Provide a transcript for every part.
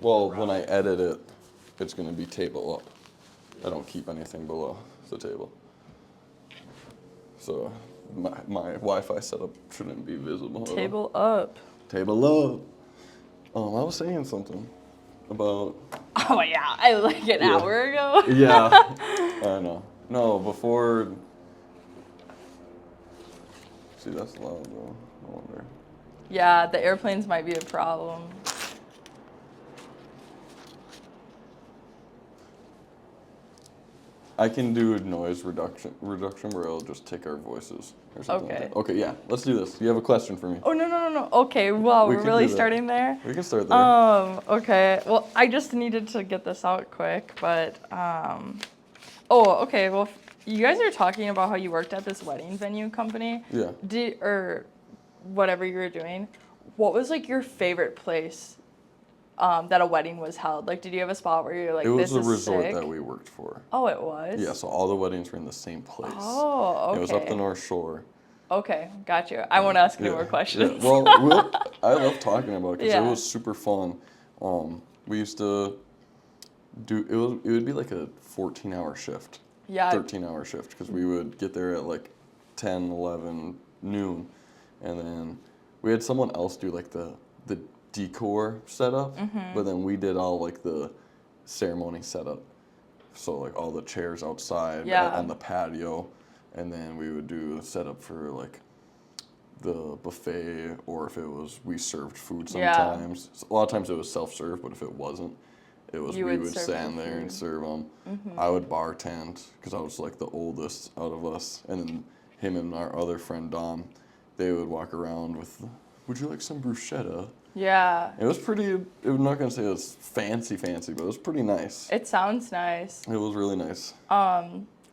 Well, when I edit it, it's going to be table up. I don't keep anything below the table. So my Wi-Fi setup shouldn't be visible at all. Table up. Table up. I was saying something about... Oh yeah, like an Yeah. hour ago. Yeah, I know. No, before... See, that's loud though. I wonder. Yeah, the airplanes might be a problem. I can do noise reduction where I'll just take our voices or something like Okay. that. Okay, yeah, let's do this. You have a question for me? Oh no. Okay, well, We we're can really do that. starting there. We can start there. Okay. Well, I just needed to get this out quick, but oh, okay. Well, you guys are talking about how you worked at this wedding venue company. Yeah. Or whatever you were doing. What was like your favorite place that a wedding was held? Like, did you have a spot where you're like, It this was is a resort sick? that we worked for. Oh, it was? Yeah, so all the weddings were in the same place. Oh, okay. It was up the North Shore. Okay, got you. I won't ask any more Yeah, questions. yeah. Well, I love talking about it because Yeah. it was super fun. We used to do it would be like a 14-hour shift. Yeah. 13-hour shift because we would get there at like 10, 11, noon, and then we had someone else do like the decor setup, but then we did all like the ceremony setup. So like all the chairs outside Yeah. on the patio, and then we would do a setup for like the buffet, or if it was we served food Yeah. sometimes. So a lot of times it was self-serve, but if it wasn't, it was You we would would serve stand the there and food. serve them. I would bartend because I was like the oldest out of us, and then him and our other friend Dom, they would walk around with, "Would you like some bruschetta?" Yeah. It was pretty. I'm not gonna say it was fancy, but it was pretty nice. It sounds nice. It was really nice.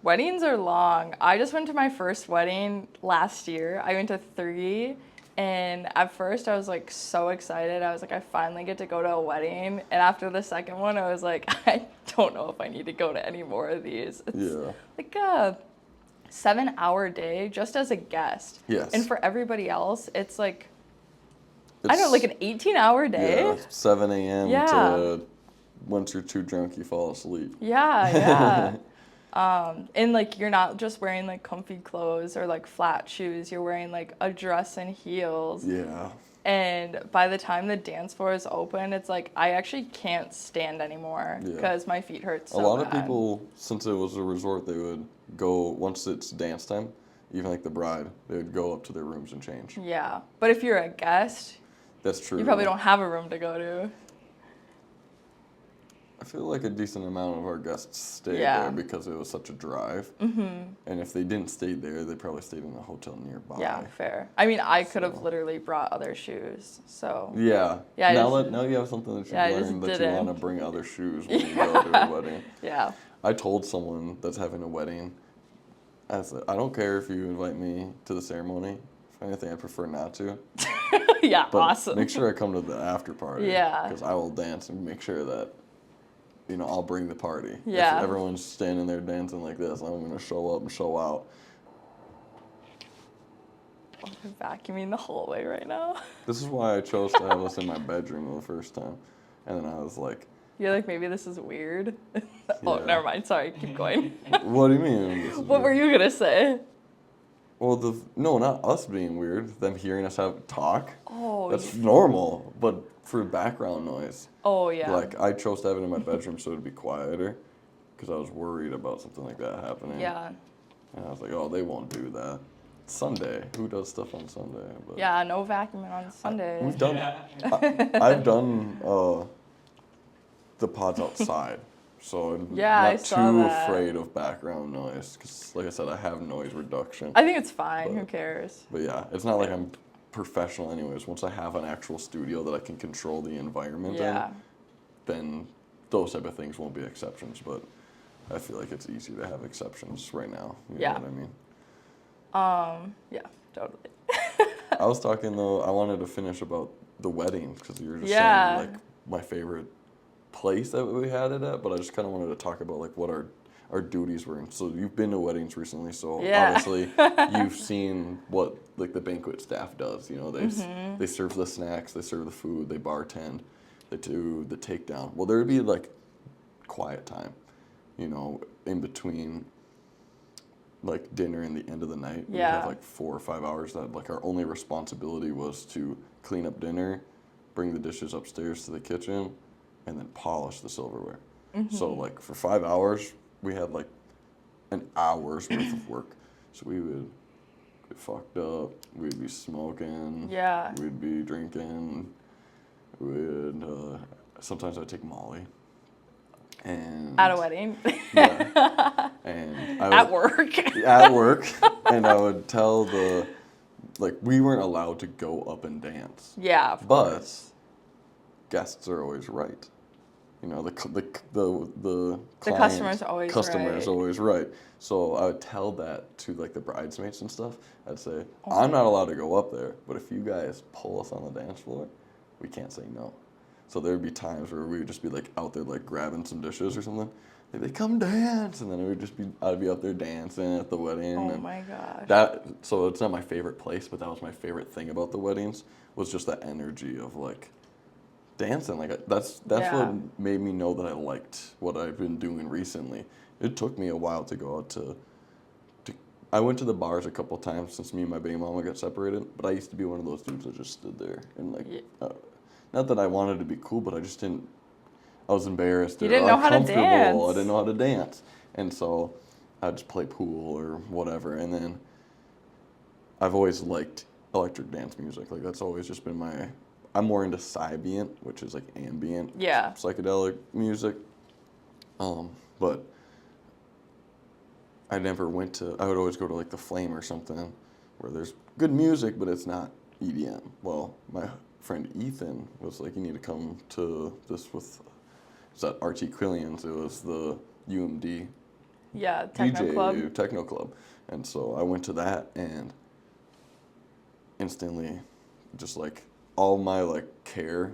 Weddings are long. I just went to my first wedding last year. I went to 3, and at first I was like so excited. I was like, I finally get to go to a wedding. And after the second one, I was like, I don't know if I need to go to any more of these. It's Yeah. like a 7-hour day just as a guest. Yes. And for everybody else, it's like, I don't know, like an 18-hour day. Yeah, 7 a.m. Yeah. to once you're too drunk, you fall asleep. Yeah. And like you're not just wearing like comfy clothes or like flat shoes, you're wearing like a dress and heels. Yeah. And by the time the dance floor is open, it's like I actually can't stand anymore Yeah. because my feet hurt so A lot of bad. people, since it was a resort, they would go, once it's dance time, even like the bride, they would go up to their rooms and change. Yeah. But if you're a guest, That's true. you probably don't have a room to go to. I feel like a decent amount of our guests stayed Yeah. there because it was such a drive. Mm-hmm. And if they didn't stay there, they probably stayed in a hotel nearby. Yeah, fair. I mean, I could have So- literally brought other shoes. So Yeah. Yeah, I Now, just- now you have something that you've Yeah, I just learned that you didn't. want to bring other shoes when you go to a wedding. yeah. I told someone that's having a wedding, I said, I don't care if you invite me to the ceremony. If anything, I prefer not to. Yeah, But awesome. make sure I come to the after party. Yeah. Because I will dance and make sure that, I'll bring the party. Yeah. If everyone's standing there dancing like this, I'm going to show up and show out. I'm vacuuming the hallway right now. This is why I chose to have us in my bedroom the first time. And then I was like, You're like, maybe this is weird. Oh, Yeah. never mind. Sorry, keep going. what do you mean? This is What were weird? you gonna say? Well, no, not us being weird. Them hearing us have talk. Oh, That's normal, but for background noise. oh yeah. Like, I chose to have it in my bedroom so it'd be quieter. Because I was worried about something like that happening. Yeah. And I was like, oh, they won't do that. Sunday. Who does stuff on Sunday? But Yeah, no vacuuming on Sunday. We've done. I've done the pods outside, so I'm Yeah, I not saw too that. afraid of background noise. Because, like I said, I have noise reduction. I think it's fine. Who But- cares? But yeah, it's not like I'm professional, anyways. Once I have an actual studio that I can control the environment Yeah. in, then those type of things won't be exceptions. But I feel like it's easy to have exceptions right now. You Yeah. know what I mean? Yeah, totally. I was talking though. I wanted to finish about the wedding because you were just Yeah. saying like my favorite place that we had it at, but I just kind of wanted to talk about like what our duties were. And so you've been to weddings recently, so Yeah. obviously you've seen what like the banquet staff does. They serve the snacks, they serve the food, they bartend. They do the takedown. Well, there would be like quiet time, in between like dinner and the end of the night. We'd have Yeah. like 4 or 5 hours that like our only responsibility was to clean up dinner, bring the dishes upstairs to the kitchen, and then polish the silverware. So like for 5 hours, we had like an hour's worth of work. So we would get fucked up. We'd be smoking. Yeah. We'd be drinking. We'd sometimes I'd take Molly. And At a wedding. yeah. And I At would, work. at work, and I would tell we weren't allowed to go up and dance, Yeah, of but course. guests are always right. The The client, customer's always customer is right. always right. So I would tell that to like the bridesmaids and stuff. I'd say Oh I'm my not allowed to go up there, but if you guys pull us on the dance floor, we can't say no. So there'd be times where we would just be like out there like grabbing some dishes or something. They'd be like, come dance, and then I'd be up there dancing at the wedding. Oh And my gosh. so it's not my favorite place, but that was my favorite thing about the weddings was just that energy of like dancing. Like that's Yeah. what made me know that I liked what I've been doing recently. It took me a while to go out to I went to the bars a couple times since me and my baby mama got separated, but I used to be one of those dudes that just stood there and like Yeah. not that I wanted to be cool, but I just didn't. I was embarrassed. You or didn't know how to uncomfortable. dance. I didn't know how to dance, and so I'd just play pool or whatever. And then I've always liked electric dance music. Like that's always just been my. I'm more into Sybient, which is like ambient, Yeah. psychedelic music. But I never went to. I would always go to like the Flame or something, where there's good music, but it's not EDM. Well, my friend Ethan was like, "You need to come to this with." It's at RT Quillian's. It was the UMD Yeah, techno DJ club. techno club, and so I went to that and instantly, just like all my like care,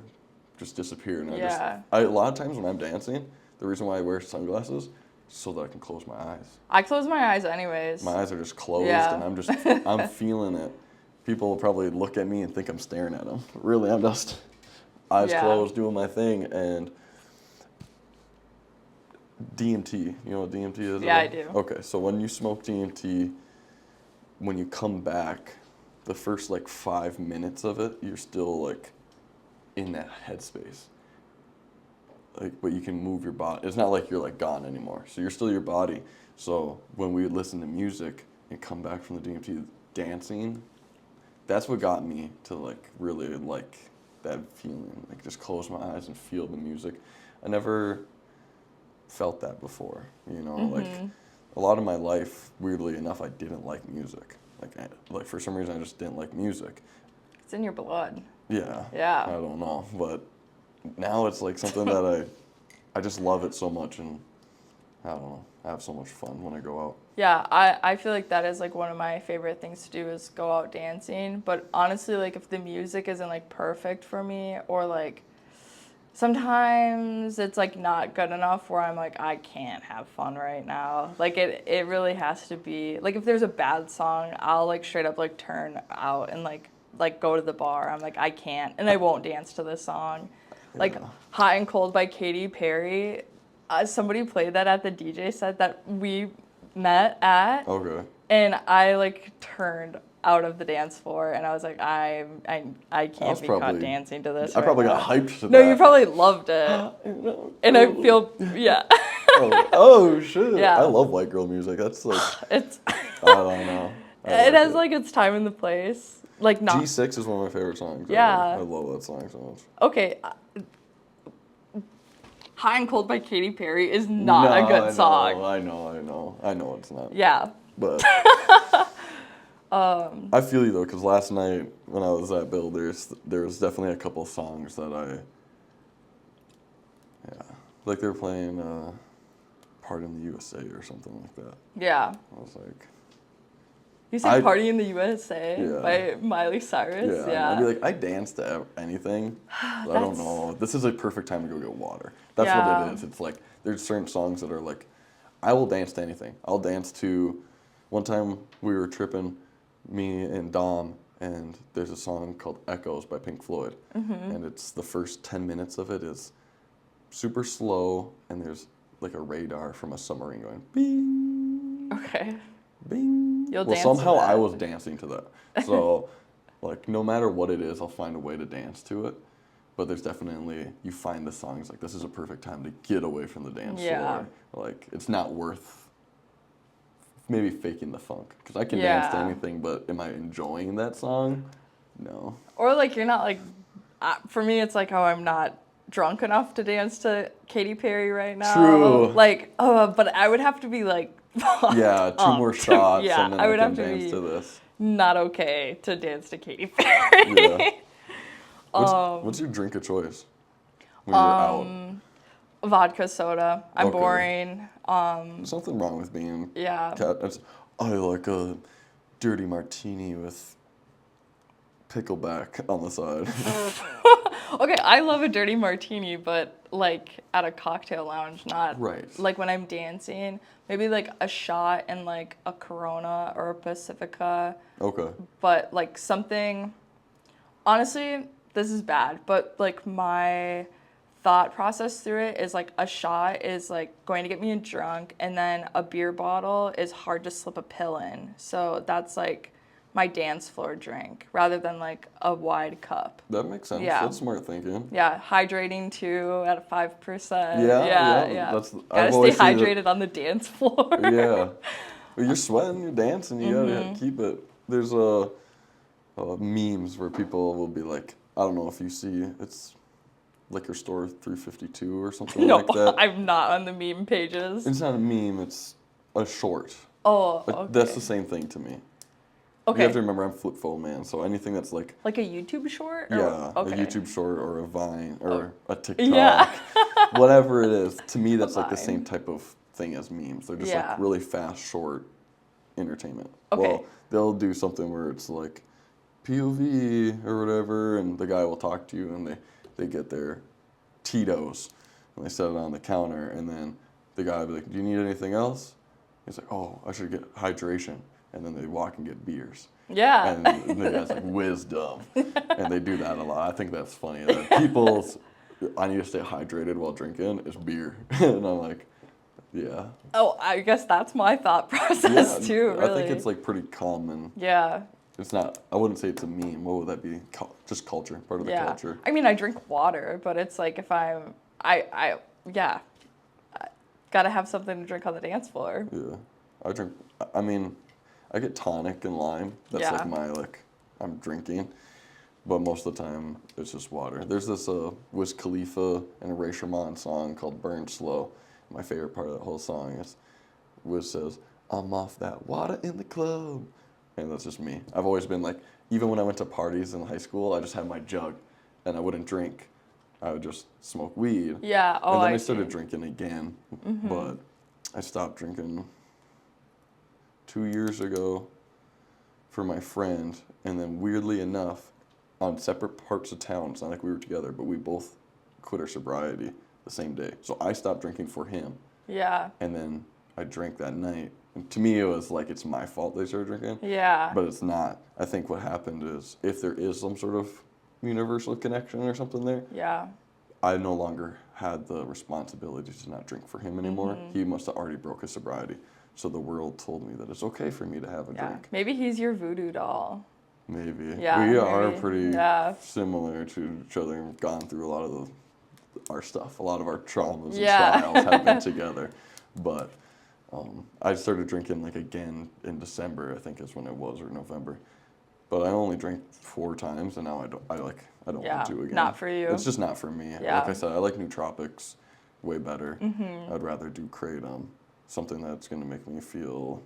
just disappeared. And Yeah. a lot of times when I'm dancing, the reason why I wear sunglasses is so that I can close my eyes. I close my eyes anyways. My eyes are just closed, Yeah. and I'm feeling it. People will probably look at me and think I'm staring at them. Really, I'm just eyes Yeah. closed, doing my thing. And DMT, you know what DMT is? Yeah, I do. Okay, so when you smoke DMT, when you come back, the first like 5 minutes of it, you're still like in that headspace. Like, but you can move your body. It's not like you're like gone anymore. So you're still your body. So when we would listen to music and come back from the DMT dancing, that's what got me to like really like that feeling. Like just close my eyes and feel the music. I never felt that before, like a lot of my life, weirdly enough, I didn't like music. Like for some reason I just didn't like music. It's in your blood. Yeah. Yeah. I don't know, but now it's like something that I just love it so much, and I don't know, I have so much fun when I go out. Yeah, I feel like that is like one of my favorite things to do is go out dancing. But honestly, like if the music isn't like perfect for me, or like sometimes it's like not good enough where I'm like, I can't have fun right now. Like it really has to be like if there's a bad song, I'll like straight up like turn out and like go to the bar. I'm like, I can't, and I won't dance to this song. Like Yeah. Hot and Cold by Katy Perry. Somebody played that at the DJ set that we met at, Okay. and I like turned out of the dance floor, and I was like, I can't was be caught probably- dancing to this. I right probably now. got hyped to No, that. you probably loved it, and I feel yeah. oh shit. Yeah. I love white girl music. That's like, It's I don't know. I it like has like its time and the place. Like not G6 is one of my favorite songs. Yeah. I love that song so much. okay. Hot and Cold by Katy Perry is not a No, good song. I know it's not. Yeah. But I feel you though, because last night when I was at Bill, there was definitely a couple songs that like they were playing Party in the USA or something like that. Yeah. I was like, You said Party in the USA Yeah. by Miley Cyrus? yeah. I'd be like, I dance to anything. But I don't That's- know. This is a perfect time to go get water. That's Yeah. what it is. It's like there's certain songs that are like, I will dance to anything. I'll dance to. One time we were tripping, me and Dom, and there's a song called Echoes by Pink Floyd. And it's the first 10 minutes of it is super slow, and there's like a radar from a submarine going bing, Okay. bing. You'll Well, dance to somehow I that. was dancing to that. So, like, no matter what it is, I'll find a way to dance to it. But there's definitely, you find the songs like, this is a perfect time to get away from the dance Yeah. floor. Like, it's not worth maybe faking the funk. Because I can dance to Yeah. anything, but am I enjoying that song? No. Or like you're not like, for me it's like, oh, I'm not drunk enough to dance to Katy Perry right now. True. Like, but I would have to be like, Yeah, two up more to- shots, yeah, and then I I would can have to dance be to this. not okay to dance to Katy Perry. Yeah. What's your drink of choice when you're out? Vodka soda. I'm Okay. boring. There's nothing wrong with being Yeah. I like a dirty martini with pickleback on the side. Okay, I love a dirty martini, but like at a cocktail lounge, not Right. like when I'm dancing. Maybe like a shot and like a Corona or a Pacifica, Okay. but like something. Honestly, this is bad, but like my thought process through it is like a shot is like going to get me drunk, and then a beer bottle is hard to slip a pill in. So that's like my dance floor drink rather than like a wide cup. That makes sense. Yeah. That's smart thinking. Yeah, hydrating too at 5%. Yeah, yeah. yeah, that's- Gotta I've stay always seen it- hydrated on the dance floor. Yeah. Well, you're sweating, you're dancing, you Mm-hmm. gotta keep it. There's memes where people will be like, I don't know if you see, it's Liquor Store 352 or something No, like that. I'm not on the meme pages. It's not a meme, it's a short. Oh, Like, okay. that's the same thing to me. Okay. You have to remember I'm flip phone man, so anything that's like, Like a YouTube short? Or, yeah, okay. a YouTube short or a Vine or a TikTok, Yeah. whatever it is, to me that's like the Vine. same type of thing as memes. They're just Yeah. like really fast, short entertainment. Okay. Well, they'll do something where it's like POV or whatever, and the guy will talk to you, and they get their Tito's, and they set it on the counter, and then the guy will be like, do you need anything else? He's like, oh, I should get hydration. And then they walk and get beers. Yeah. And the guy's like, wisdom. And they do that a lot. I think that's funny. That people's, I need to stay hydrated while drinking is beer. And I'm like, yeah. Oh, I guess that's my thought process Yeah, too, really. I think it's like pretty common. Yeah. It's not, I wouldn't say it's a meme. What would that be? Just culture, part of the Yeah. culture. I mean, I drink water, but it's like if I gotta have something to drink on the dance floor. Yeah. I mean, I get tonic and lime. That's Yeah. like I'm drinking. But most of the time, it's just water. There's this Wiz Khalifa and Ray Sherman song called Burn Slow. My favorite part of that whole song is Wiz says, I'm off that water in the club. And that's just me. I've always been like, even when I went to parties in high school, I just had my jug and I wouldn't drink. I would just smoke weed. Yeah. Oh, And then I see. started drinking again. But I stopped drinking 2 years ago for my friend. And then weirdly enough, on separate parts of town, it's not like we were together, but we both quit our sobriety the same day. So I stopped drinking for him. Yeah. And then I drank that night. And to me, it was like it's my fault they started drinking. Yeah. But it's not. I think what happened is if there is some sort of universal connection or something there, Yeah. I no longer had the responsibility to not drink for him anymore. He must have already broke his sobriety. So the world told me that it's okay for me to have a Yeah. drink. Maybe he's your voodoo doll. Maybe. Yeah, We are maybe. pretty Yeah. similar to each other and gone through a lot of our stuff. A lot of our traumas Yeah. and trials have been together. But I started drinking like again in December, I think is when it was, or November. But I only drank 4 times, and now I don't Yeah, want to again. not for you. It's just not for me. Yeah. Like I said, I like nootropics way better. Mm-hmm. I'd rather do kratom, something that's gonna make me feel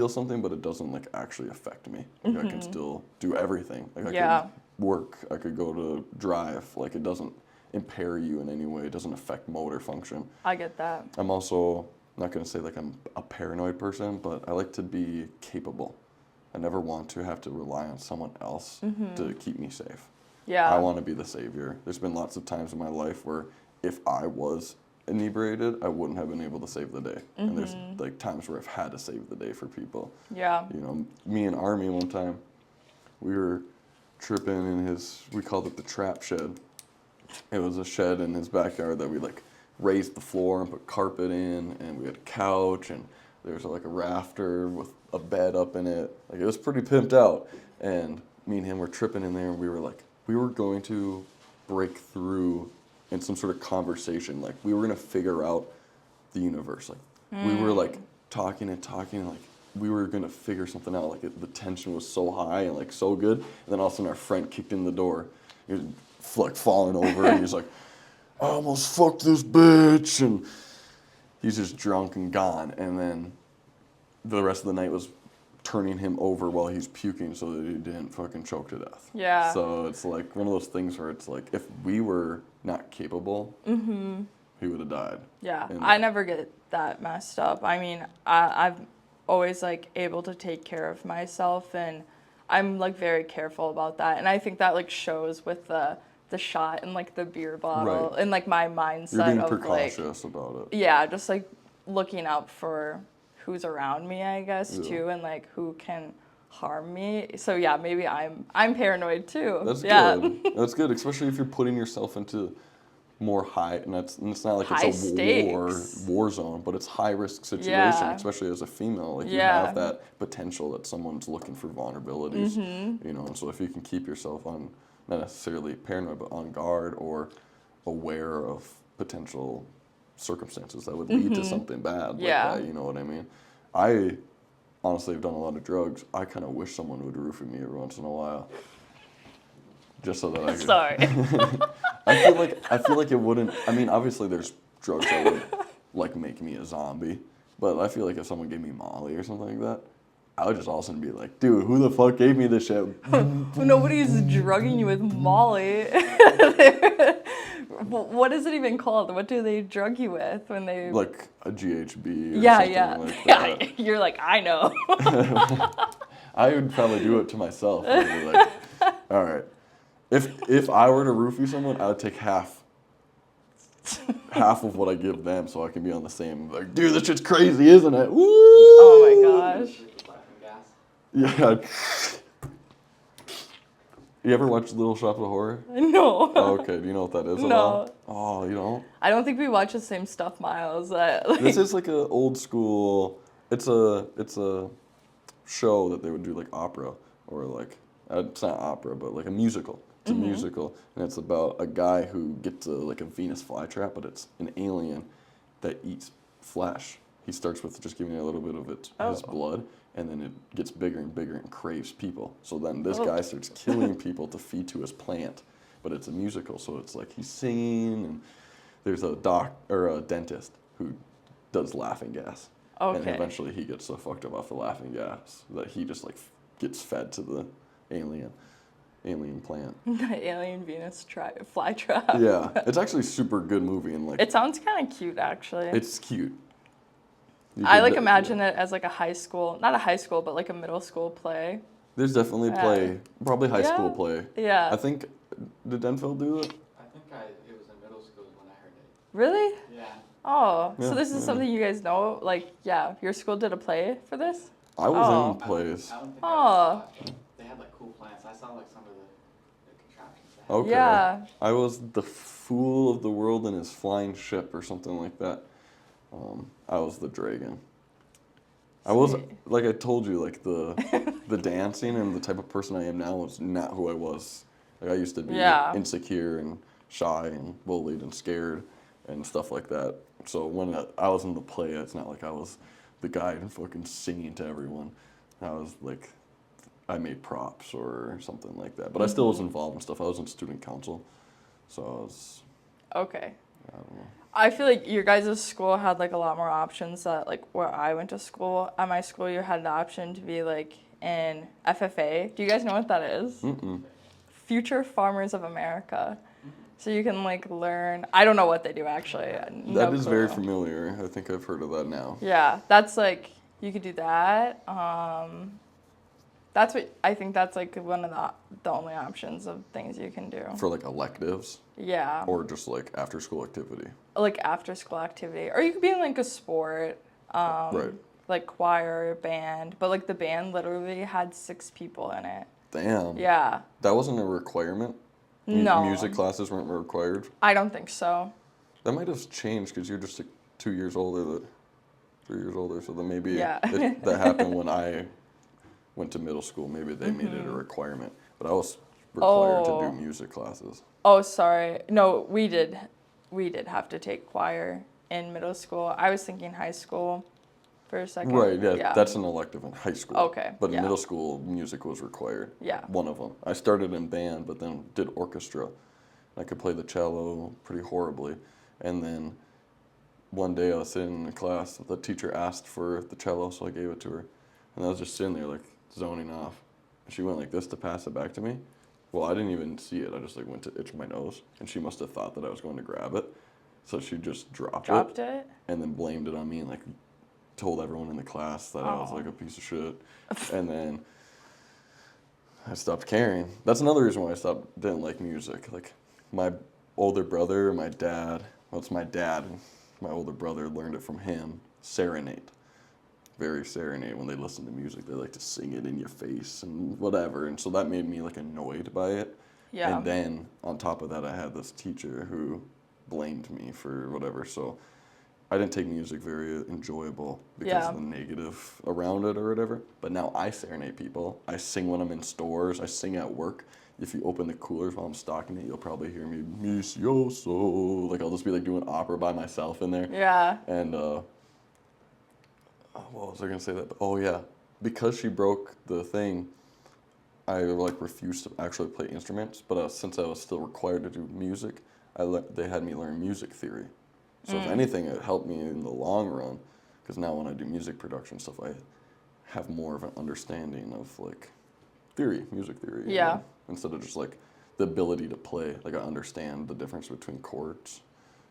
something, but it doesn't like actually affect me. Like I can still do everything. Like I Mm-hmm. Yeah. could work, I could go to drive. Like it doesn't impair you in any way. It doesn't affect motor function. I get that. I'm also not gonna say like I'm a paranoid person, but I like to be capable. I never want to have to rely on someone else to keep me safe. Yeah. I want to be the savior. There's been lots of times in my life where if I was inebriated, I wouldn't have been able to save the day. And there's like times where I've had to save the day for people. Yeah. You know, me and Army one time, we were tripping in we called it the trap shed. It was a shed in his backyard that we like raised the floor and put carpet in, and we had a couch, and there was like a rafter with a bed up in it. Like it was pretty pimped out. And me and him were tripping in there, and we were going to break through in some sort of conversation. Like we were gonna figure out the universe. Like we were like talking and talking, like we were gonna figure something out. Like the tension was so high and like so good. And then all of a sudden our friend kicked in the door. He was like falling over, and he's like, "I almost fucked this bitch," and he's just drunk and gone. And then the rest of the night was turning him over while he's puking so that he didn't fucking choke to death. Yeah. So it's like one of those things where it's like if we were not capable, he would have died. Yeah, And I never get that messed up. I mean, I'm always like able to take care of myself, and I'm like very careful about that. And I think that like shows with the shot and like the beer bottle Right. and like my mindset You're being of precautious about it. yeah, just like looking out for who's around me, I guess, Yeah. too, and like who can harm me. So yeah, maybe I'm paranoid too. That's yeah. good. That's good, especially if you're putting yourself into more high, and it's not like High it's a stakes. war zone, but it's high risk situation, Yeah. especially as a female. Like you Yeah. have that potential that someone's looking for vulnerabilities, Mm-hmm. you know. And so if you can keep yourself on, not necessarily paranoid, but on guard or aware of potential circumstances that would lead to something bad Yeah. like that, you know what I mean? I honestly have done a lot of drugs. I kind of wish someone would roofie me every once in a while. Just so that I could. Sorry. I feel like it wouldn't. I mean, obviously there's drugs that would like make me a zombie, but I feel like if someone gave me Molly or something like that, I would just all of a sudden be like, dude, who the fuck gave me this shit? Nobody's drugging you with Molly. What is it even called? What do they drug you with when they? Like a GHB or yeah, something yeah, like yeah. that. You're like, I know. I would probably do it to myself. I'd be like, all right, if I were to roofie someone, I would take half of what I give them, so I can be on the same. Like, dude, this shit's crazy, isn't it? Woo! Oh my gosh. Yeah. You ever watch Little Shop of Horror? No. Oh, okay. Do you know what that is at No. all? Oh, you don't? I don't think we watch the same stuff, Miles. This is like a old school. It's a show that they would do like opera or like it's not opera, but like a musical. It's a musical, and it's about a guy who gets like a Venus flytrap, but it's an alien that eats flesh. He starts with just giving it a little bit of his blood, and then it gets bigger and bigger and craves people. So then this guy starts killing people to feed to his plant, but it's a musical, so it's like he's singing, and there's a dentist who does laughing gas. And Okay. eventually he gets so fucked up off the laughing gas that he just like gets fed to the alien plant. The alien Venus flytrap. Yeah, it's actually a super good movie, and like It sounds kind of cute, actually. it's cute. You I could like de- imagine it as like a high school, not a high school, but like a middle school play. There's definitely play, probably high school Yeah. play. Yeah. I think did Denfeld do it? I think it was in middle school when I heard it. Really? Yeah. Oh, Yeah, so this is yeah. something you guys know? Like, yeah, your school did a play for this? I was Oh. in plays. I don't think Oh. they had like cool plants. I saw like some of the contraptions. They had. Okay. Yeah. I was the fool of the world in his flying ship or something like that. I was the dragon. I was Sweet. like I told you, like the dancing and the type of person I am now was not who I was. Like I used to be Yeah. insecure and shy and bullied and scared and stuff like that. So when I was in the play, it's not like I was the guy and fucking singing to everyone. I was like, I made props or something like that. But I still was involved in stuff. I was in student council, so I was. Okay. I don't know. I feel like your guys' school had like a lot more options that like where I went to school. At my school, you had the option to be like in FFA. Do you guys know what that is? Mm-mm. Future Farmers of America. So you can like learn. I don't know what they do actually. No That is very clue. familiar. I think I've heard of that now. Yeah, that's like you could do that. That's what I think. That's like one of the only options of things you can do. For like electives Yeah, or just like after school activity. like after school activity, or you could be in like a sport, Right. like choir, band. But like the band literally had 6 people in it. Damn. Yeah. That wasn't a requirement? No. Music classes weren't required? I don't think so. That might have changed because you're just like 2 years older, 3 years older, so then maybe Yeah. that happened when I went to middle school. Maybe they made it a requirement. But I was required to Oh. do music classes. Oh, sorry. No, we did have to take choir in middle school. I was thinking high school for a second. Right, yeah, that's an elective in high school. Okay, But in yeah. middle school, music was required. Yeah. One of them. I started in band, but then did orchestra. I could play the cello pretty horribly. And then one day I was sitting in class, the teacher asked for the cello, so I gave it to her. And I was just sitting there, like, zoning off. She went like this to pass it back to me. Well, I didn't even see it. I just, like, went to itch my nose. And she must have thought that I was going to grab it. So she just dropped Dropped it? and then blamed it on me and, like, told everyone in the class that I was, Oh. like, a piece of shit. And then I stopped caring. That's another reason why didn't like music. Like, my older brother, my dad, well, it's my dad, my older brother learned it from him, serenade. Very serenade. When they listen to music, they like to sing it in your face and whatever. And so that made me, like, annoyed by it. Yeah. And then on top of that, I had this teacher who blamed me for whatever. So I didn't take music very enjoyable because of the negative around it or whatever. But now I serenade people. I sing when I'm in stores. I sing at work. If you open the coolers while I'm stocking it, you'll probably hear me, Misioso. Like, I'll just be, like, doing opera by myself in there. Yeah. And, what was I going to say that? Oh, yeah. Because she broke the thing, I, like, refused to actually play instruments. But since I was still required to do music, they had me learn music theory. So if anything, it helped me in the long run, because now when I do music production stuff, I have more of an understanding of, like, music theory. you Yeah. know, instead of just, like, the ability to play. Like, I understand the difference between chords,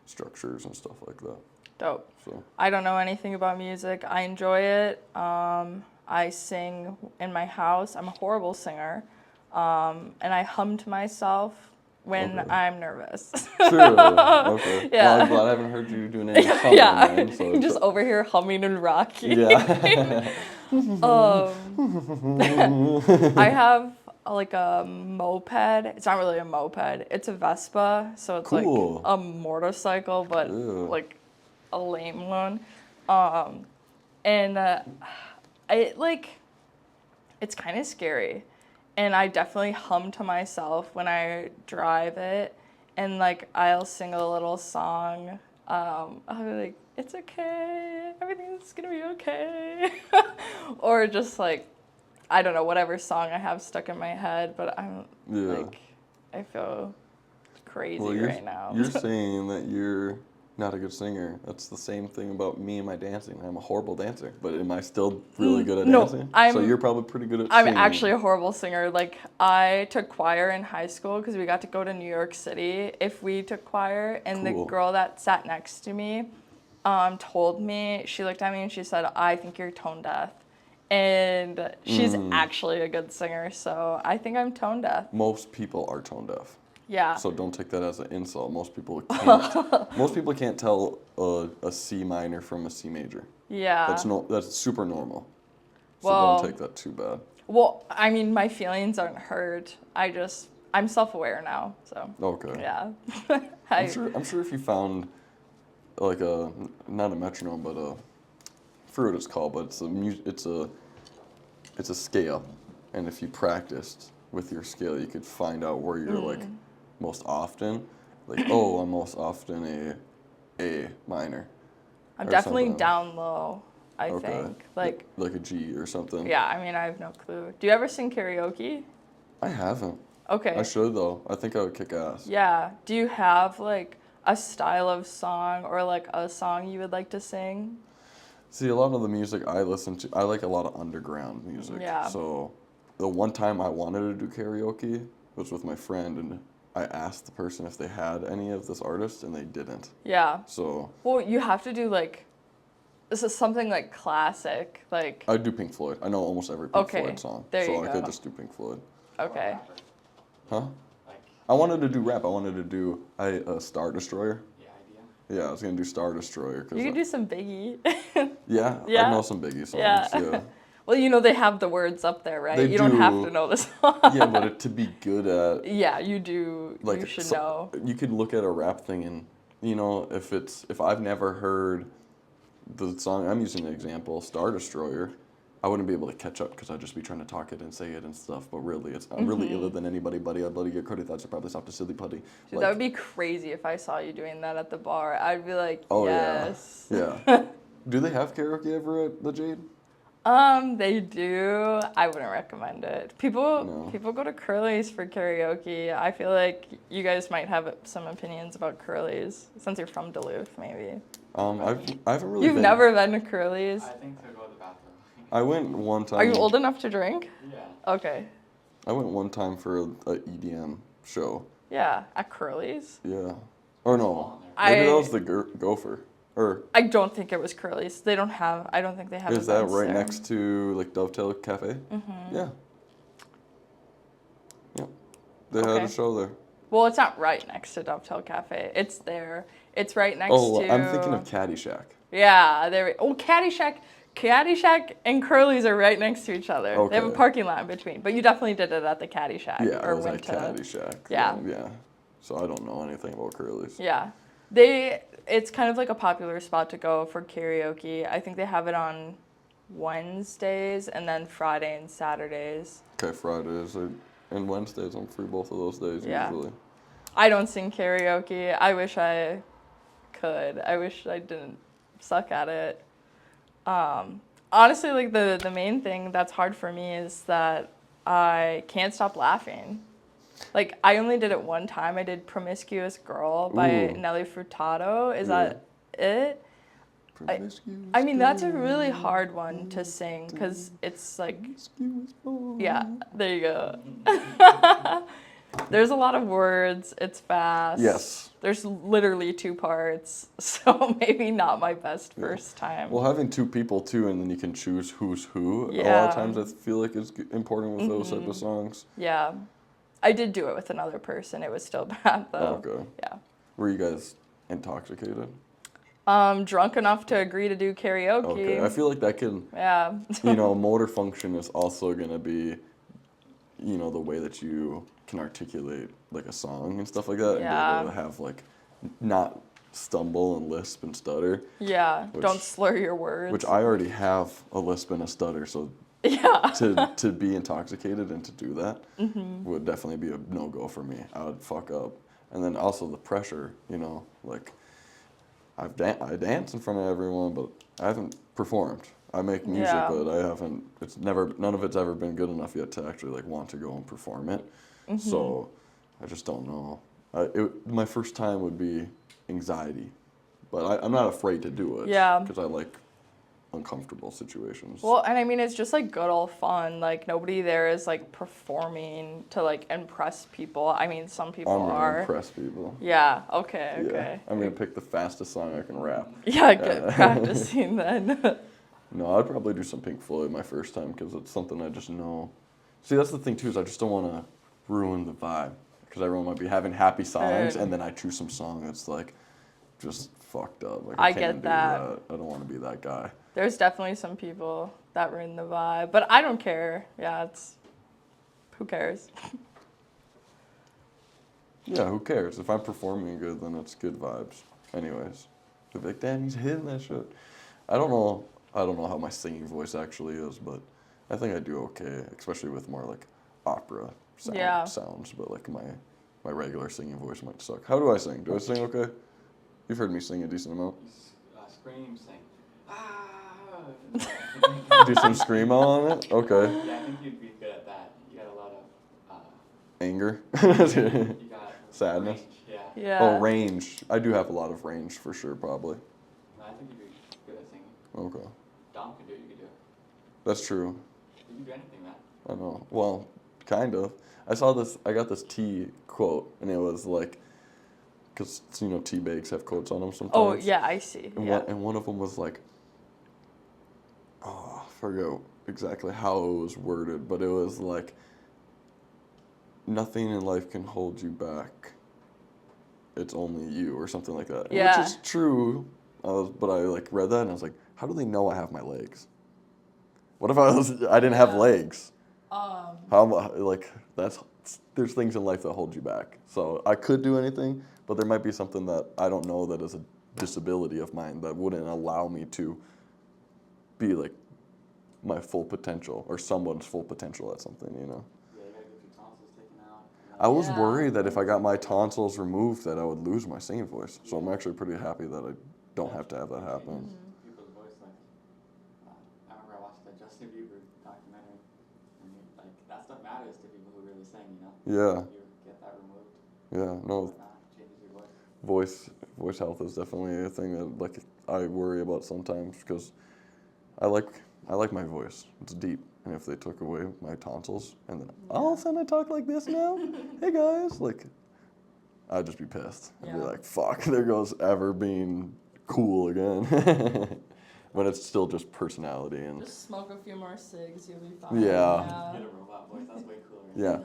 structures, and stuff like that. Dope. So I don't know anything about music. I enjoy it. I sing in my house. I'm a horrible singer. And I hum to myself when Okay. I'm nervous. True. Okay. Yeah. Well, I'm glad I haven't heard you doing any humming, Yeah, man, so I'm just over here humming and rocking. yeah. I have like a moped. It's not really a moped. It's a Vespa, so it's Cool. like a motorcycle, but Ew. like a lame one. And it's kind of scary. And I definitely hum to myself when I drive it. And, like, I'll sing a little song. I'll be like, it's okay. Everything's going to be okay. Or just, like, I don't know, whatever song I have stuck in my head. But I'm, Yeah. like, I feel crazy Well, you're, right now. you're saying that you're not a good singer. That's the same thing about me and my dancing. I'm a horrible dancer, but am I still really good at no, dancing? I'm- So you're probably pretty good at I'm singing. actually a horrible singer. Like, I took choir in high school because we got to go to New York City if we took choir. And Cool. the girl that sat next to me told me, she looked at me and she said, I think you're tone deaf. And she's actually a good singer, so I think I'm tone deaf. Most people are tone deaf. Yeah. So don't take that as an insult. Most people can't. Most people can't tell a C minor from a C major. Yeah. That's super normal. So Well- don't take that too bad. Well, I mean, my feelings aren't hurt. I'm self-aware now, so. Okay. Yeah. I'm sure if you found like not a metronome, but I forget what it's called, but it's a scale, and if you practiced with your scale, you could find out where you're like most often. Like, oh, I'm most often a minor. I'm or definitely something. down low, I Okay. think. Like, a G or something. yeah, I mean, I have no clue. Do you ever sing karaoke? I haven't. Okay. I should though. I think I would kick ass. Yeah. Do you have like a style of song or like a song you would like to sing? See, a lot of the music I listen to, I like a lot of underground music. Yeah. So the one time I wanted to do karaoke was with my friend, and I asked the person if they had any of this artist, and they didn't. Yeah. So Well, you have to do like, this is something like classic, like, I'd do Pink Floyd. I know almost every Pink Okay, Floyd song. there so you I go. could just do Pink Floyd. okay. Huh? Like, I wanted to do rap. I wanted to do Star Destroyer. yeah, idea. Yeah, I was gonna do Star Destroyer. You could do some Biggie. Yeah, Yeah. I know some Biggie songs. Yeah. Yeah. Well, you know they have the words up there, right? They You don't have do. to know the song. Yeah, but to be good at Yeah, you do. like You should know. you could look at a rap thing and if I've never heard the song, I'm using the example Star Destroyer, I wouldn't be able to catch up because I'd just be trying to talk it and say it and stuff. But really, I'm really iller than anybody, buddy. I'd bloody get credit. That's probably soft to silly putty. Dude, that would be crazy if I saw you doing that at the bar. I'd be like, Oh yes. yeah. Do they have karaoke ever at the Jade? They do. I wouldn't recommend it. People No. go to Curly's for karaoke. I feel like you guys might have some opinions about Curly's since you're from Duluth, maybe. I haven't really. You've been. never been to Curly's? I think to go to the bathroom. I went one time. Are you old enough to drink? Yeah. Okay. I went one time for a EDM show. Yeah, at Curly's. Yeah. Or no. I- Maybe that was the Gopher. Or I don't think it was Curly's. They don't have. I don't think they have. is that events right there. next to like Dovetail Cafe? Mm-hmm. Yeah. Yep. They had Okay. a show there. Well, it's not right next to Dovetail Cafe. It's there. It's right next Oh, to. I'm thinking of Caddyshack. Yeah, there. Oh, Caddyshack and Curly's are right next to each other. They have a Okay. parking lot in between. But you definitely did it at the Caddyshack. Yeah, or it was went at to. Caddyshack. Yeah. Yeah. So I don't know anything about Curly's. Yeah, It's kind of like a popular spot to go for karaoke. I think they have it on Wednesdays and then Friday and Saturdays. Okay, Fridays and Wednesdays. I'm free both of those days Yeah. usually. I don't sing karaoke. I wish I could. I wish I didn't suck at it. Honestly, like the main thing that's hard for me is that I can't stop laughing. Like I only did it one time. I did "Promiscuous Girl" by Ooh. Nelly Furtado. Is Yeah. that it? Promiscuous I mean, that's a really girl, hard one to sing because it's like, promiscuous boy. yeah, there you go. There's a lot of words. It's fast. Yes. There's literally 2 parts, so maybe not my best first time. Well, having 2 people too, and then you can choose who's who. A lot Yeah. of times, I feel like it's important with those type of songs. Yeah. I did do it with another person. It was still bad though. Okay. Yeah. Were you guys intoxicated? Drunk enough to agree to do karaoke. Okay. I feel like that can, Yeah. motor function is also gonna be, the way that you can articulate like a song and stuff like that, Yeah. and be able to have like not stumble and lisp and stutter, Yeah. Which- Don't slur your words. which I already have a lisp and a stutter, so yeah. to be intoxicated and to do that Mm-hmm. would definitely be a no-go for me. I would fuck up. And then also the pressure, like I dance in front of everyone, but I haven't performed. I make music, Yeah. but I haven't, none of it's ever been good enough yet to actually like want to go and perform it. Mm-hmm. So I just don't know. My first time would be anxiety, but I'm not afraid to do it. Yeah. Because I like uncomfortable situations. Well, and I mean, it's just like good old fun. Like nobody there is like performing to like impress people. I mean, some people I'm gonna are. impress people. Yeah. Okay. Yeah, Okay. I'm gonna pick the fastest song I can rap. Yeah. Get practicing then. No, I'd probably do some Pink Floyd my first time because it's something I just know. See, that's the thing too, is I just don't want to ruin the vibe because everyone might be having happy songs Right. and then I choose some song that's like just fucked up. Like I can't get do that. I don't want to be that guy. There's definitely some people that ruin the vibe, but I don't care. Yeah. Who cares? Yeah, who cares? If I'm performing good, then it's good vibes. Anyways, they're like, damn, he's hitting that shit. I don't know how my singing voice actually is, but I think I do okay, especially with more like opera Yeah. sounds. But like my regular singing voice might suck. How do I sing? Do I sing okay? You've heard me sing a decent amount. Scream, sing. Do some screamo on it? Okay. Yeah, I think you'd be good at that. You got a lot of, Anger. you got Sadness. range, yeah. Yeah. Oh, range. I do have a lot of range for sure, probably. No, I think you'd be good at singing. Okay. Dom can do it, you can do it. That's true. You can do anything, man. I know. Well, kind of. I got this tea quote, and it was like, because, tea bags have quotes on them sometimes. Oh yeah, I see. And, Yeah. one of them was like, I forget exactly how it was worded, but it was like, nothing in life can hold you back. It's only you, or something like that. Yeah. Which is true, but I like read that, and I was like, how do they know I have my legs? What if I didn't have Yeah. legs? Um, There's things in life that hold you back. So I could do anything, but there might be something that I don't know that is a disability of mine that wouldn't allow me to be like my full potential or someone's full potential at something, you know. Yeah, you gotta get your tonsils taken out. I was Yeah. worried that if I got my tonsils removed that I would lose my singing voice. So I'm actually pretty happy that I don't have to have that happen. People's voice, like, I remember I watched the Justin Bieber documentary, and that stuff matters to people who really sing, you know? Yeah, You get that removed, yeah, no, changes your voice. voice health is definitely a thing that like I worry about sometimes because I like my voice. It's deep, and if they took away my tonsils and then all of a sudden I talk like this now, hey guys, like I'd just be pissed. I'd be Yeah. like, fuck, there goes ever being cool again. When it's still just personality and just smoke a few more cigs, you'll be fine. Yeah. Get a robot voice, that's way cooler. yeah.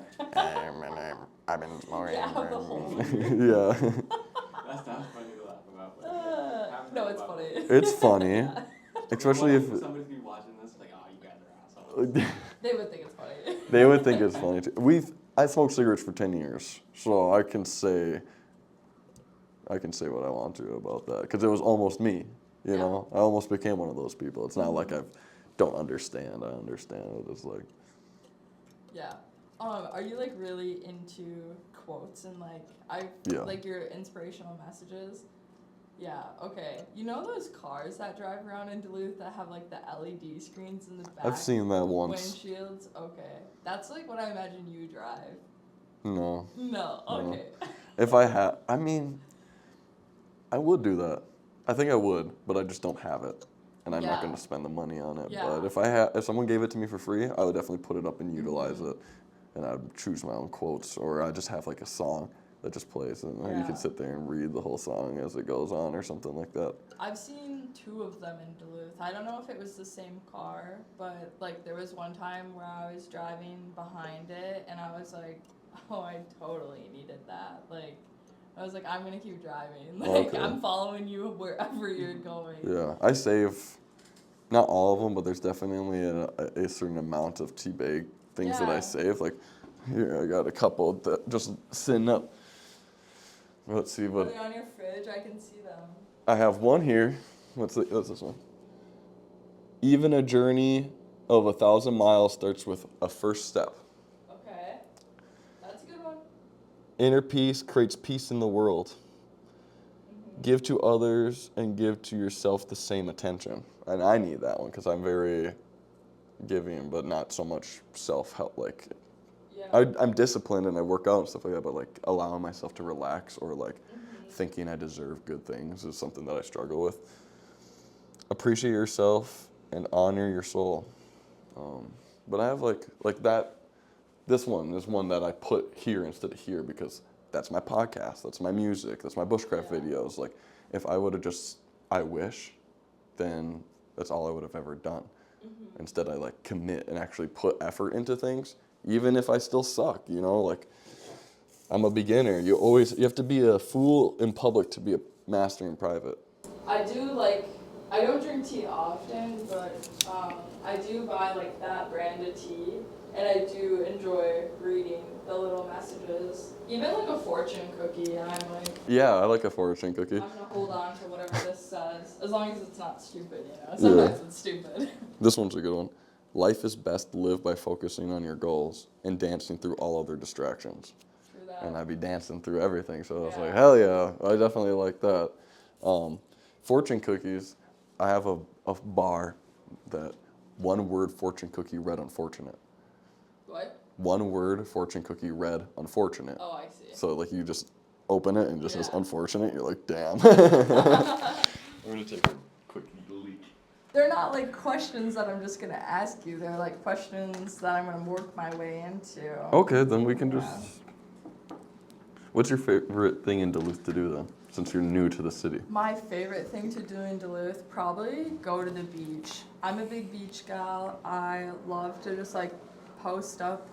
I've been smoking. Yeah, the whole yeah. That sounds funny to laugh about, but having No, a it's robot funny. voice. It's funny, especially if Somebody's gonna be watching this, like, oh, you guys are assholes. They would think it's funny. they would think it's funny too. I smoked cigarettes for 10 years, so I can say what I want to about that because it was almost me. You Yeah. know, I almost became one of those people. It's not like I don't understand. I understand it. It's like, Yeah. Are you like really into quotes and Yeah. like your inspirational messages? Yeah, okay. You know those cars that drive around in Duluth that have like the LED screens in the back? I've seen that once. Windshields? Okay. That's like what I imagine you drive. No. No, No. okay. If I had, I mean, I would do that. I think I would, but I just don't have it, and I'm not Yeah. going to spend the money on it. Yeah. But if someone gave it to me for free, I would definitely put it up and utilize it, and I'd choose my own quotes, or I just have like a song that just plays, and you Yeah. can sit there and read the whole song as it goes on, or something like that. I've seen 2 of them in Duluth. I don't know if it was the same car, but like there was one time where I was driving behind it and I was like, oh, I totally needed that. Like, I was like, I'm gonna keep driving. Like, Okay. I'm following you wherever you're going. Yeah, I save, not all of them, but there's definitely a certain amount of tea-bag things that I Yeah. save. Like, here I got a couple that just sitting up. Let's see, Are but they on your fridge? I can see them. I have one here. What's this one? Even a journey of 1,000 miles starts with a first step. Okay. That's a good one. Inner peace creates peace in the world. Give to others and give to yourself the same attention. And I need that one because I'm very giving, but not so much self-help. Like, Yeah. I'm disciplined and I work out and stuff like that, but like allowing myself to relax or like thinking I deserve good things is something that I struggle with. Appreciate yourself and honor your soul. But I have like that. This one is one that I put here instead of here because that's my podcast, that's my music, that's my bushcraft Yeah. videos. Like if I would have just I wish, then that's all I would have ever done. Instead I like commit and actually put effort into things, even if I still suck, you know, like I'm a beginner. You have to be a fool in public to be a master in private. I don't drink tea often, but I do buy like that brand of tea, and I do enjoy reading the little messages. Even like a fortune cookie, and I'm like, Yeah, I like a fortune cookie. I'm gonna hold on to whatever this says, as long as it's not stupid, you know. Sometimes it's stupid. This one's a good one. Life is best lived by focusing on your goals and dancing through all other distractions. True that. And I'd be dancing through everything, so I was Yeah. like, hell yeah, I definitely like that. Fortune cookies, I have a bar that one word fortune cookie read unfortunate. What? One word fortune cookie read unfortunate. Oh, I see. So like you just open it and it just says Yeah. unfortunate, you're like, damn. I'm gonna take a quick leak. They're not like questions that I'm just gonna ask you. They're like questions that I'm gonna work my way into. Okay, then we can just. Yeah. What's your favorite thing in Duluth to do then, since you're new to the city? My favorite thing to do in Duluth, probably go to the beach. I'm a big beach gal. I love to just like post up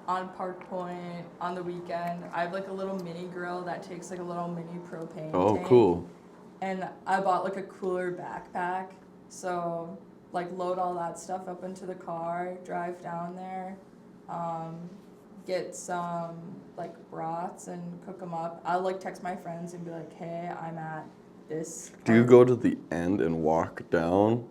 on Park Point on the weekend. I have like a little mini grill that takes like a little mini propane Oh, tank. cool. And I bought like a cooler backpack. So like load all that stuff up into the car, drive down there, get some like brats and cook them up. I'll like text my friends and be like, hey, I'm at this. Do you park." go to the end and walk down,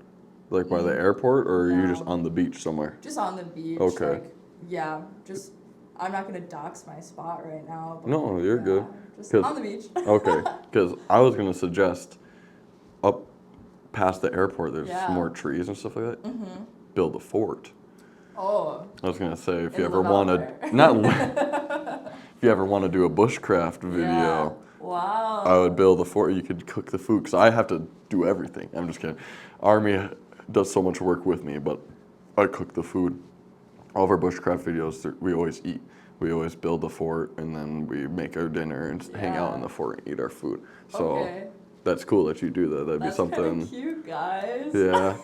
like by the airport, or are you just No. on the beach somewhere? Just on the beach. Okay. Like, yeah, just, I'm not going to dox my spot right now. But No, you're good. Just 'Cause- on the beach. Okay, because I was gonna suggest up past the airport, there's Yeah. more trees and stuff like that. Mm-hmm. Build a fort. Oh. I was gonna say if In you ever La want Valre. to not if you ever want to do a bushcraft Yeah. video, Wow. I would build a fort. You could cook the food because I have to do everything. I'm just kidding. Army does so much work with me, but I cook the food. All of our bushcraft videos, we always eat. We always build the fort and then we make our dinner and hang out in the fort and eat our food. So Okay. that's cool that you do that. That'd That's be something. That's cute, guys. Yeah,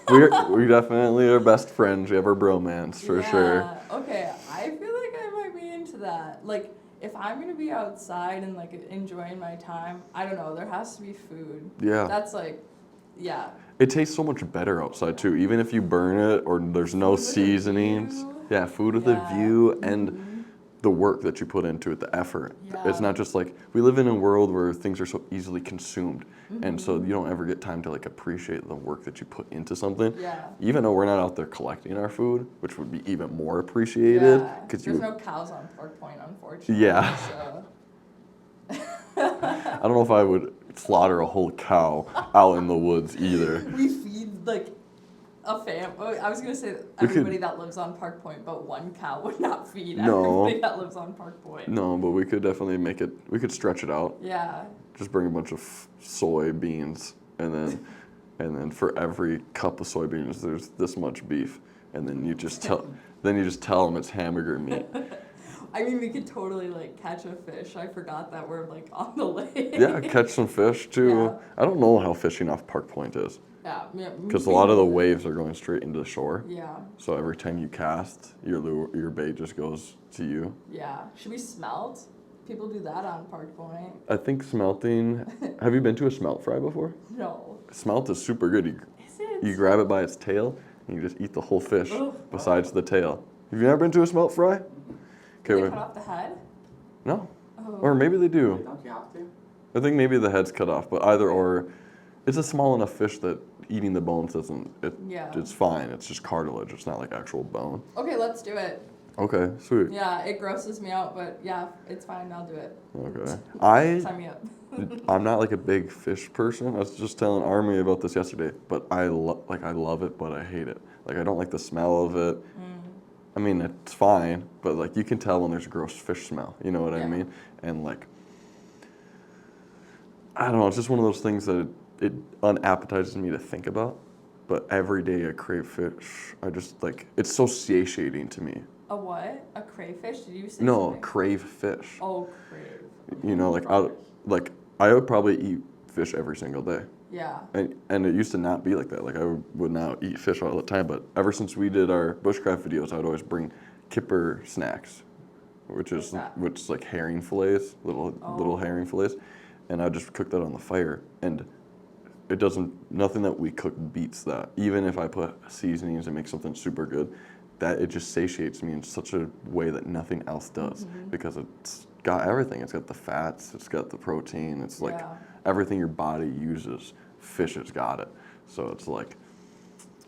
we definitely are best friends. We have our bromance for sure. Yeah. Okay, I feel like I might be into that. Like, if I'm gonna be outside and like enjoying my time, I don't know. There has to be food. Yeah. That's like, yeah. It tastes so much better outside too, even if you burn it or there's no Food with a seasonings. view. Yeah, food with Yeah. a view and the work that you put into it, the effort. It's Yeah. not just like we live in a world where things are so easily consumed, and so you don't ever get time to like appreciate the work that you put into something. Yeah. Even though we're not out there collecting our food, which would be even more appreciated, Yeah. because There's you. no cows on Park Point, unfortunately. Yeah. So. I don't know if I would slaughter a whole cow out in the woods either. We feed like a I was gonna say We could- everybody that lives on Park Point, but one cow would not feed No. everybody that lives on Park Point. No, but we could definitely make it. We could stretch it out. Yeah. Just bring a bunch of soybeans, and then for every cup of soybeans, there's this much beef, and then you just tell them it's hamburger meat. I mean, we could totally like catch a fish. I forgot that we're like on the lake. Yeah, catch some fish too. Yeah. I don't know how fishing off Park Point is, Yeah. because a lot of the waves are going straight into the shore. Yeah. So every time you cast, your bait just goes to you. Yeah. Should we smelt? People do that on Park Point. I think smelting. Have you been to a smelt fry before? No. Smelt is super good. Is it? You grab it by its tail and you just eat the whole fish Ugh. besides the tail. Have you never been to a smelt fry? Do they wait. cut off the head? No. Oh. Or maybe they do. Don't you have to? I think maybe the head's cut off, but either or, it's a small enough fish that eating the bones doesn't. Yeah. It's fine. It's just cartilage. It's not like actual bone. Okay, let's do it. Okay, sweet. Yeah, it grosses me out, but yeah, it's fine. I'll do it. Okay. Sign me up. I'm not like a big fish person. I was just telling Army about this yesterday, but I love it, but I hate it. Like I don't like the smell of it. I mean, it's fine, but like you can tell when there's a gross fish smell. You know what I Yeah. mean? And like, I don't know. It's just one of those things that it unappetizes me to think about. But every day I crave fish. I just like it's so satiating to me. A what? A crayfish? Did you say No, something? crave fish. Oh, crave. You know, I would probably eat fish every single day. Yeah. And it used to not be like that. Like I would not eat fish all the time, but ever since we did our bushcraft videos, I would always bring kipper snacks, which is like herring fillets, little herring fillets, and I just cook that on the fire. And it doesn't. Nothing that we cook beats that. Even if I put seasonings and make something super good, that it just satiates me in such a way that nothing else does because it's got everything. It's got the fats. It's got the protein. It's like everything your body uses. Fish has got it. So it's like,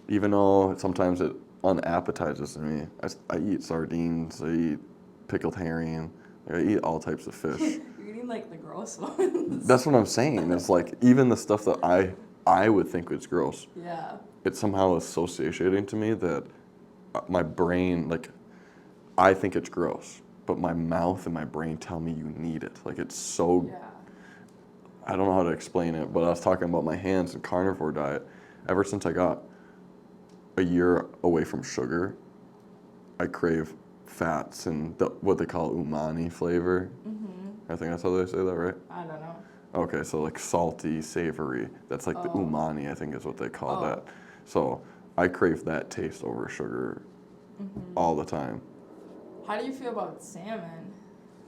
even though sometimes it unappetizes me, I eat sardines, I eat pickled herring, I eat all types of fish. You're eating like the gross ones. That's what I'm saying. It's like even the stuff that I would think was gross, Yeah. it somehow is so satiating to me that my brain, like, I think it's gross, but my mouth and my brain tell me you need it. Like it's so. Yeah. I don't know how to explain it, but I was talking about my hands and carnivore diet. Ever since I got a year away from sugar, I crave fats and what they call umami flavor. I think that's how they say that, right? I don't know. Okay, so like salty, savory. That's like the umami, I think is what they call that. So I crave that taste over sugar all the time. How do you feel about salmon?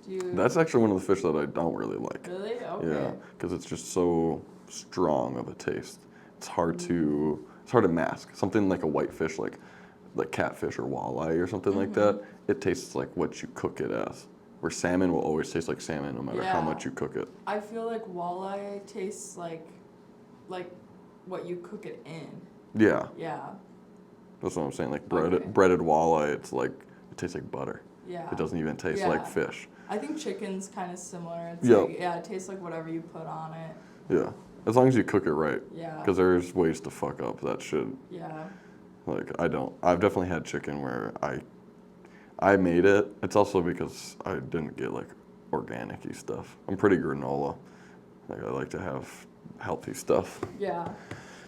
Do you? That's actually one of the fish that I don't really like. Really? Okay. Yeah, because it's just so strong of a taste. It's hard to it's hard to mask. Something like a whitefish, like catfish or walleye or something like that, it tastes like what you cook it as. Where salmon will always taste like salmon no matter how Yeah. much you cook it. I feel like walleye tastes like what you cook it in. Yeah, Yeah. that's what I'm saying. Like Okay. breaded walleye, it tastes like butter. Yeah. It doesn't even taste Yeah. like fish. I think chicken's kind of similar. It's Yep. like, yeah, it tastes like whatever you put on it. Yeah, as long as you cook it right. Yeah. Because there's ways to fuck up that shit. Yeah. Like I've definitely had chicken where I made it. It's also because I didn't get like organic-y stuff. I'm pretty granola. Like I like to have healthy stuff. Yeah.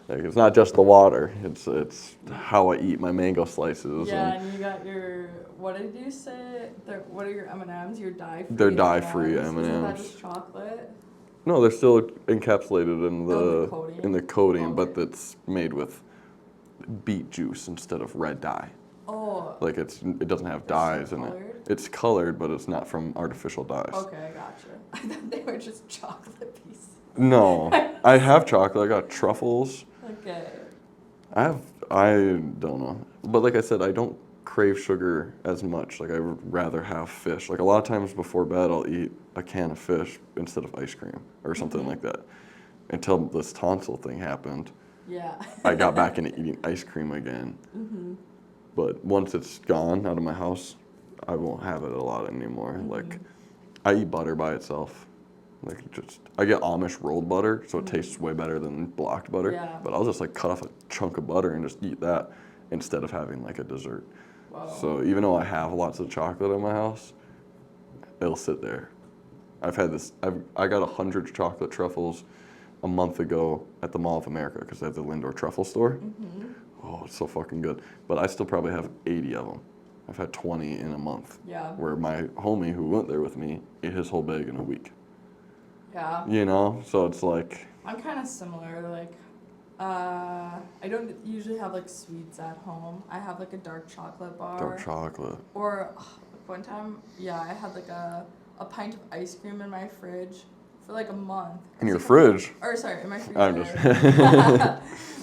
Like it's not just the water. It's how I eat my mango slices. Yeah, And and you got your, what did you say? What are your M&Ms? Your dye-free They're dye-free M&Ms? Isn't that M&Ms. just chocolate? no, they're still encapsulated in Oh, the coating? in the coating, but Okay. it's made with beet juice instead of red dye. Oh, Like it doesn't have It's dyes in colored? it. It's colored, but it's not from artificial dyes. okay, gotcha. I thought they were just chocolate pieces. No, I have chocolate. I got truffles. Okay. I don't know. But like I said, I don't crave sugar as much. Like I would rather have fish. Like a lot of times before bed, I'll eat a can of fish instead of ice cream or something like that. Until this tonsil thing happened, Yeah. I got back into eating ice cream again. But once it's gone out of my house, I won't have it a lot anymore. Like I eat butter by itself. Like I get Amish rolled butter, so it tastes way better than blocked butter. Yeah. But I'll just like cut off a chunk of butter and just eat that instead of having like a dessert. Whoa. So even though I have lots of chocolate in my house, it'll sit there. I got 100 chocolate truffles a month ago at the Mall of America because they have the Lindor truffle store. Oh, it's so fucking good. But I still probably have 80 of them. I've had 20 in a month. Yeah. Where my homie who went there with me ate his whole bag in a week. Yeah. You know? So it's like, I'm kind of similar. Like, I don't usually have like sweets at home. I have like a dark chocolate bar. dark chocolate. Or one time, yeah, I had like a pint of ice cream in my fridge for like a month. In your I kept- fridge? Or sorry, in my freezer. I'm just-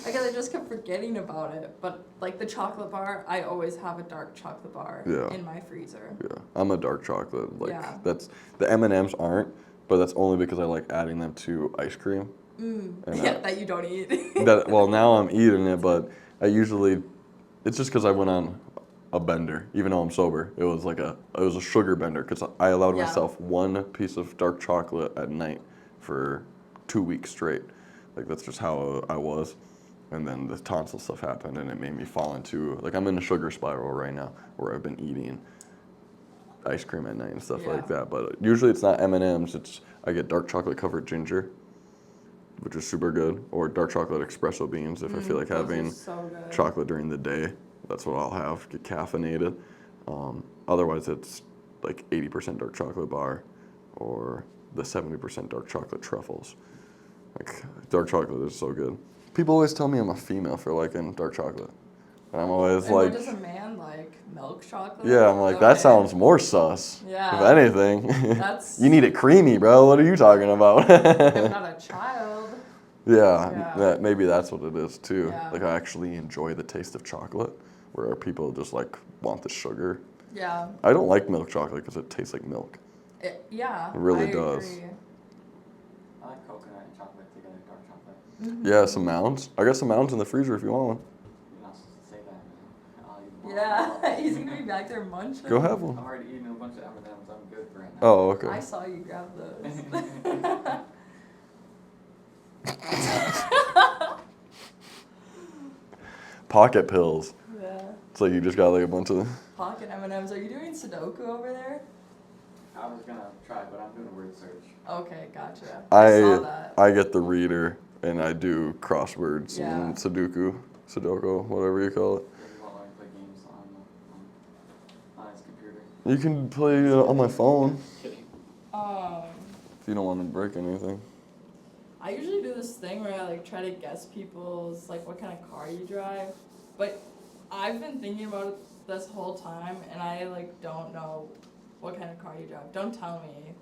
Because I just kept forgetting about it. But like the chocolate bar, I always have a dark chocolate bar Yeah. in my freezer. Yeah, I'm a dark chocolate. Like Yeah. that's the M&Ms aren't, but that's only because I like adding them to ice cream. And Yeah, that you don't eat. well, now I'm eating it, but it's just because I went on a bender, even though I'm sober. It was a sugar bender because I allowed Yeah. myself one piece of dark chocolate at night for 2 weeks straight. Like that's just how I was. And then the tonsil stuff happened, and it made me fall into I'm in a sugar spiral right now, where I've been eating ice cream at night and stuff like Yeah. that. But usually it's not M&Ms. I get dark chocolate covered ginger, which is super good, or dark chocolate espresso beans if I feel like Those are having so good. chocolate during the day. That's what I'll have, get caffeinated. Otherwise, it's like 80% dark chocolate bar, or the 70% dark chocolate truffles. Like dark chocolate is so good. People always tell me I'm a female for liking dark chocolate, and I'm always And like, what does a man like? Milk chocolate? yeah, I'm like that Okay. sounds more sus. Yeah. If anything, That's- you need it creamy, bro. What are you talking about? I'm not a child. Yeah, Yeah. maybe that's what it is too. Yeah. Like I actually enjoy the taste of chocolate, where people just like want the sugar. Yeah. I don't like milk chocolate because it tastes like milk. Yeah. It really I does. Agree. I like coconut and chocolate together, dark chocolate. Yeah, some mounds. I got some mounds in the freezer if you want one. You're not supposed to say that, man. I'll eat them all. Yeah, he's gonna be back there munching. Go have I'm one. already eating a bunch of M&Ms. I'm good for right now. Oh, okay. I saw you grab those. Pocket pills. Yeah. It's like you just got like a bunch of. Pocket M&Ms. Are you doing Sudoku over there? I was gonna try, but I'm doing a word search. Okay, gotcha. saw that. I get the reader and I do crosswords Yeah. and Sudoku, whatever you call it. Maybe won't let me play games on his computer. You can play on my phone Kidding. if you don't want to break anything. I usually do this thing where I like try to guess people's like what kind of car you drive, but I've been thinking about it this whole time and I like don't know what kind of car you drive. Don't tell me.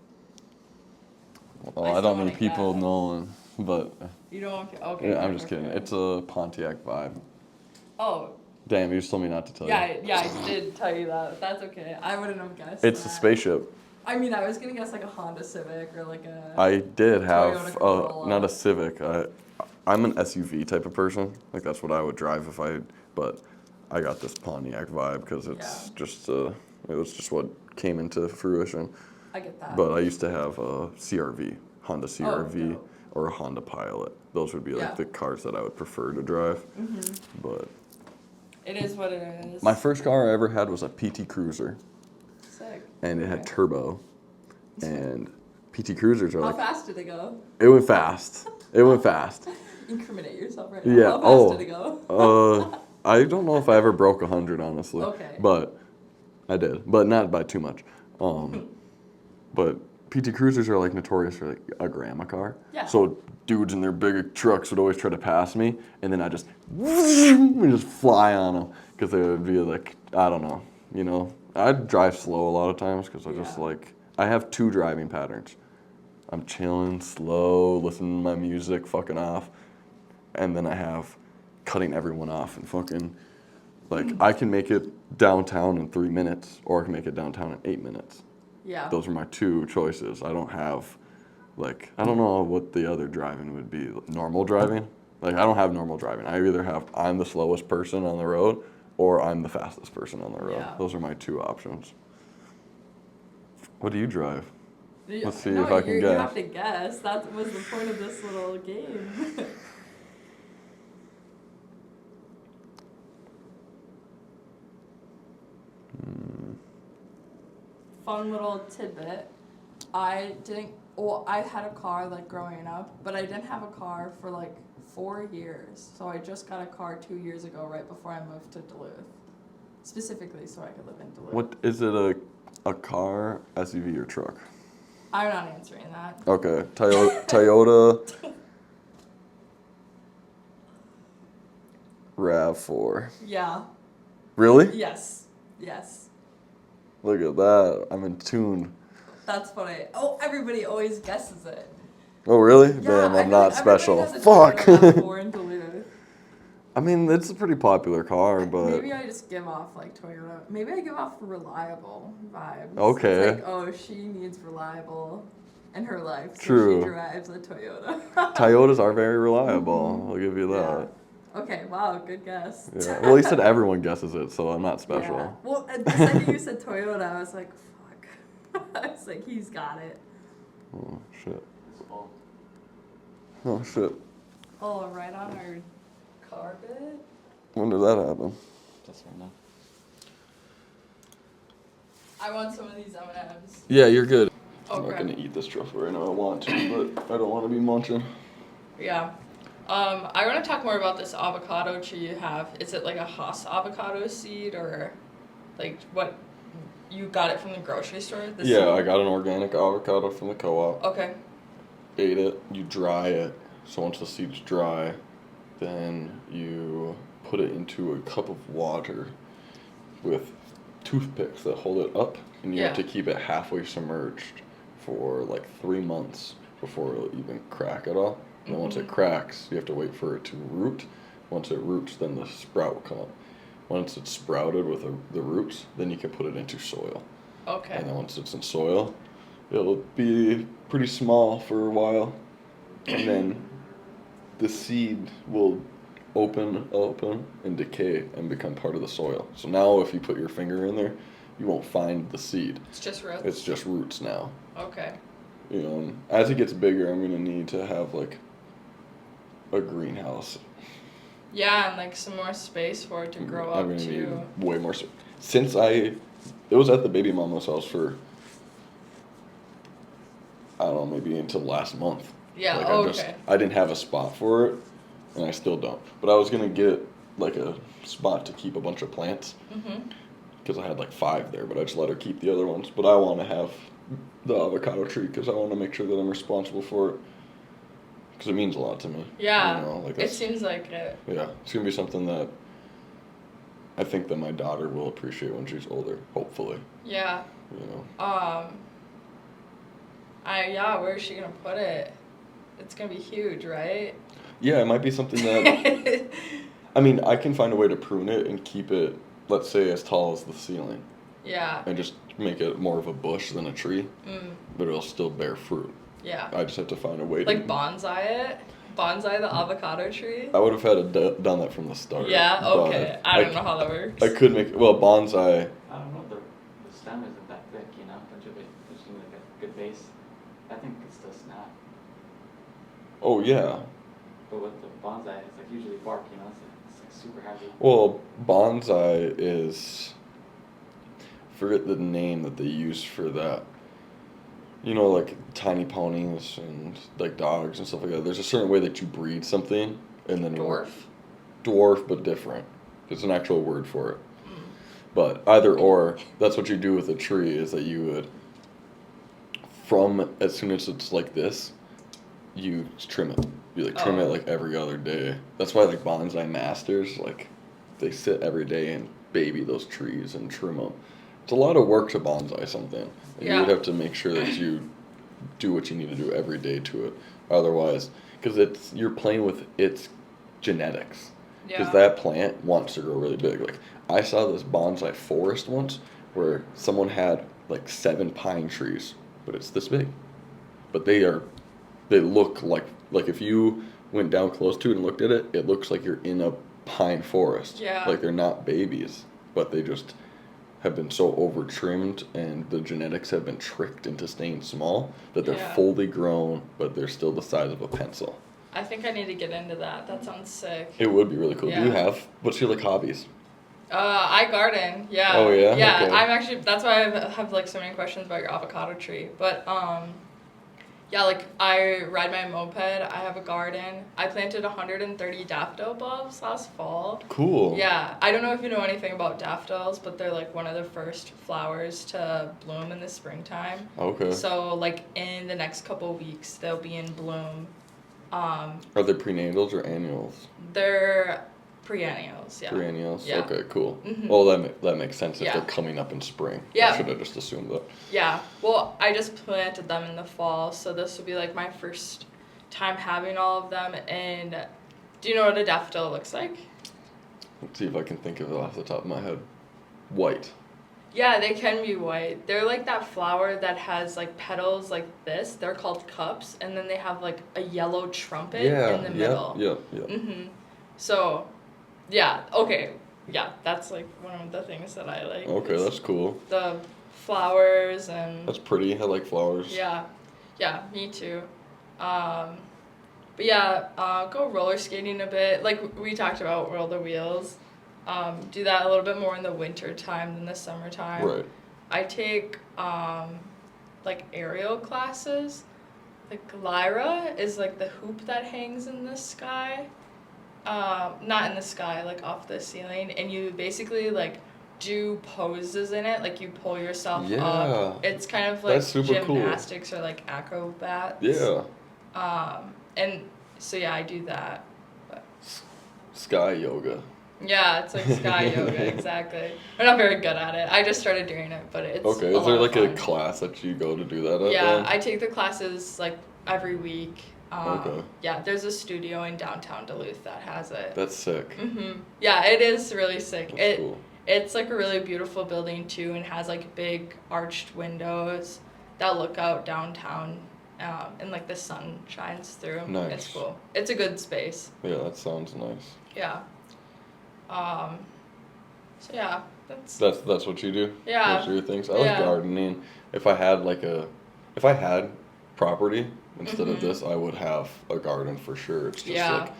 Well, I I still don't wanna need people guess. knowing. but You don't. Okay. yeah, I'm just perfect. kidding. It's a Pontiac Vibe. Oh, Damn, you just told me not to tell you. yeah, I did tell you that. That's okay. I wouldn't have guessed. It's a that. spaceship. I mean, I was gonna guess like a Honda Civic or like a. I did have Toyota Corolla. not a Civic. I'm an SUV type of person. Like that's what I would drive if I. But I got this Pontiac Vibe because it's just it was just what came into fruition. I get that. But I used to have a CRV, Honda CRV, dope. or a Honda Pilot. Those would be like Yeah. the cars that I would prefer to drive. But It is what it is. my first car I ever had was a PT Cruiser, Sick. and it had Okay. turbo. And PT Cruisers are How like fast did it go? it went fast. It went fast. Incriminate yourself right Yeah, now. How fast oh. did it go? I don't know if I ever broke 100, honestly. Okay. But I did, but not by too much. But PT Cruisers are like notorious for like a gram a car. Yeah. So dudes in their big trucks would always try to pass me, and then I just and just fly on them because they would be like, I don't know, you know. I'd drive slow a lot of times because I just Yeah. like I have two driving patterns. I'm chilling, slow, listening to my music, fucking off, and then I have cutting everyone off and fucking like I can make it downtown in 3 minutes, or I can make it downtown in 8 minutes. Yeah. Those are my two choices. I don't have, like, I don't know what the other driving would be. Normal driving? Like, I don't have normal driving. I either have I'm the slowest person on the road, or I'm the fastest person on the road. Yeah. Those are my two options. What do you drive? Yeah, Let's see no, if I can you guess. have to guess. That was the point of this little game. Fun little tidbit. I didn't. Well, I had a car like growing up, but I didn't have a car for like 4 years. So I just got a car 2 years ago, right before I moved to Duluth, specifically so I could live in Duluth. What is it? A car, SUV, or truck? I'm not answering that. Okay, Toyota RAV4. Yeah. Really? Yes. Yes. Look at that. I'm in tune. That's funny. Oh, everybody always guesses it. Oh, really? Yeah, Damn, I I'm feel not like everybody special. has a Fuck. Toyota RAV4 in Duluth. I mean, it's a pretty popular car, but Maybe I just give off like Toyota. Maybe I give off reliable vibes. Okay. It's like, oh, she needs reliable in her life, so True. she drives a Toyota. Toyotas are very reliable. I'll give you that. Yeah. Okay. Wow. Good guess. Yeah. Well, you said everyone guesses it, so I'm not special. Yeah. Well, the second you said Toyota, I was like, fuck. I was like, he's got it. Oh shit. Oh, Oh shit. Oh, right on our carpet. When did that happen? just right now. I want some of these M&Ms. Yeah, you're good. I'm not Okay. gonna eat this truffle right now. I want to, but I don't want to be munching. Yeah. I want to talk more about this avocado tree you have. Is it like a Haas avocado seed or like what you got it from the grocery store? The Yeah, seed? I got an organic avocado from the co-op. Okay. Ate it. You dry it. So once the seed's dry, then you put it into a cup of water with toothpicks that hold it up, and you have Yeah. to keep it halfway submerged for like 3 months before it'll even crack at all. And then once it cracks, you have to wait for it to root. Once it roots, then the sprout will come up. Once it's sprouted with the roots, then you can put it into soil. Okay. And then once it's in soil, it'll be pretty small for a while. And then the seed will open and decay and become part of the soil. So now if you put your finger in there, you won't find the seed. It's just roots. It's just roots now. Okay. You know, and as it gets bigger, I'm gonna need to have like a greenhouse. Yeah, and like some more space for it to grow I'm up gonna too. need way more. Since it was at the baby mama's house for, I don't know, maybe until last month. Yeah. Like Oh, I okay. I didn't have a spot for it, and I still don't. But I was gonna get like a spot to keep a bunch of plants, Mhm. because I had like 5 there, but I just let her keep the other ones. But I want to have the avocado tree because I want to make sure that I'm responsible for it, because it means a lot to me. Yeah. You know, like It that's, seems like it. yeah, it's gonna be something that I think that my daughter will appreciate when she's older. Hopefully, Yeah. you know. Yeah. Where is she gonna put it? it's gonna be huge, right? Yeah, it might be something that, I mean, I can find a way to prune it and keep it, let's say, as tall as the ceiling, Yeah. and just make it more of a bush than a tree, but it'll still bear fruit. Yeah. I just have to find a way Like to. bonsai it? Bonsai the avocado tree? I would have had done that from the start. Yeah, but okay. I don't know how that works. I could make, well, bonsai, I don't know, the stem isn't that thick, you know, don't you think it's like a good base? I think it's still snap. oh yeah. But with the bonsai, it's like usually bark, you know, it's like super heavy. Well, bonsai is, I forget the name that they use for that. You know, like tiny ponies and like dogs and stuff like that. There's a certain way that you breed something, and then Dwarf. Dwarf, but different. There's an actual word for it. But either or, that's what you do with a tree. Is that you would, from as soon as it's like this, you trim it. You like trim it like every other day. That's why like bonsai masters, like they sit every day and baby those trees and trim them. It's a lot of work to bonsai something. And you would Yeah. have to make sure that you do what you need to do every day to it. Otherwise, because you're playing with its genetics. Because Yeah. that plant wants to grow really big. Like I saw this bonsai forest once where someone had like 7 pine trees, but it's this big. But they look like if you went down close to it and looked at it, it looks like you're in a pine forest. Yeah. Like they're not babies, but they just have been so over trimmed and the genetics have been tricked into staying small that they're Yeah. fully grown, but they're still the size of a pencil. I think I need to get into that. That sounds sick. It would be really cool. Do you Yeah. what's your like hobbies? I garden. Yeah. Oh, yeah? Yeah. Okay. I'm actually. That's why I have like so many questions about your avocado tree. But yeah, like I ride my moped. I have a garden. I planted 130 daffodil bulbs last fall. Cool. Yeah, I don't know if you know anything about daffodils, but they're like one of the first flowers to bloom in the springtime. Okay. So like in the next couple weeks, they'll be in bloom. Are they prenatals or annuals? They're perennials. Yeah. Perennials? Yeah. Okay, cool. Mhm. Well, that makes sense if Yeah. they're coming up in spring. Yeah. I should have just assumed that. Yeah. Well, I just planted them in the fall, so this will be like my first time having all of them. And do you know what a daffodil looks like? Let's see if I can think of it off the top of my head. White. Yeah, they can be white. They're like that flower that has like petals like this. They're called cups, and then they have like a yellow trumpet in the middle. Yeah. Mhm. So, yeah. Okay. Yeah, that's like one of the things that I like. Okay, is that's cool. the flowers and That's pretty. I like flowers. yeah, me too. But yeah, go roller skating a bit. Like we talked about, roll the wheels. Do that a little bit more in the winter time than the summertime. Right. I take like aerial classes. Like Lyra is like the hoop that hangs in the sky. Not in the sky, like off the ceiling, and you basically like do poses in it, like you pull yourself Yeah. up. It's kind of like That's super cool. gymnastics or like acrobats. Yeah. And so yeah, I do that. But Sky yoga. yeah, it's like sky yoga, exactly. I'm not very good at it. I just started doing it, but it's Okay. a Is there lot like of a fun. class that you go to do that at? Yeah, then? I take the classes like every week. Okay. Yeah, there's a studio in downtown Duluth that has it. That's sick. Yeah, it is really sick. That's cool. It's like a really beautiful building too, and has like big arched windows that look out downtown, and like the sun shines through. It's Nice. cool. It's a good space. Yeah, that sounds nice. Yeah. So yeah, that's That's what you do? Yeah. Those are your things? I like Yeah. gardening. If I had property instead of this, I would have a garden for sure. It's just Yeah. like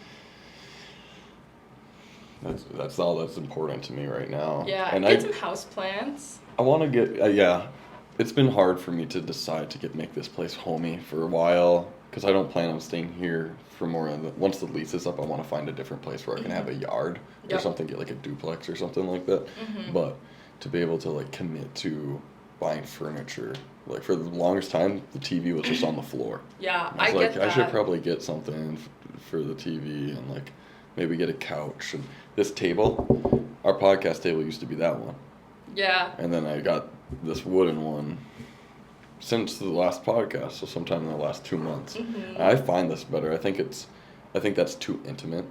that's all that's important to me right now. yeah. And Get some house plants. I want to get yeah. It's been hard for me to decide to make this place homey for a while because I don't plan on staying here for more than once the lease is up. I want to find a different place where I can have a yard or Yep. something, get like a duplex or something like that. But to be able to like commit to buying furniture, like for the longest time, the TV was just on the floor. Yeah, I was I like, get that. I should probably get something for the TV and like maybe get a couch and this table. Our podcast table used to be that one. Yeah. And then I got this wooden one since the last podcast, so sometime in the last 2 months. Mhm. I find this better. I think that's too intimate.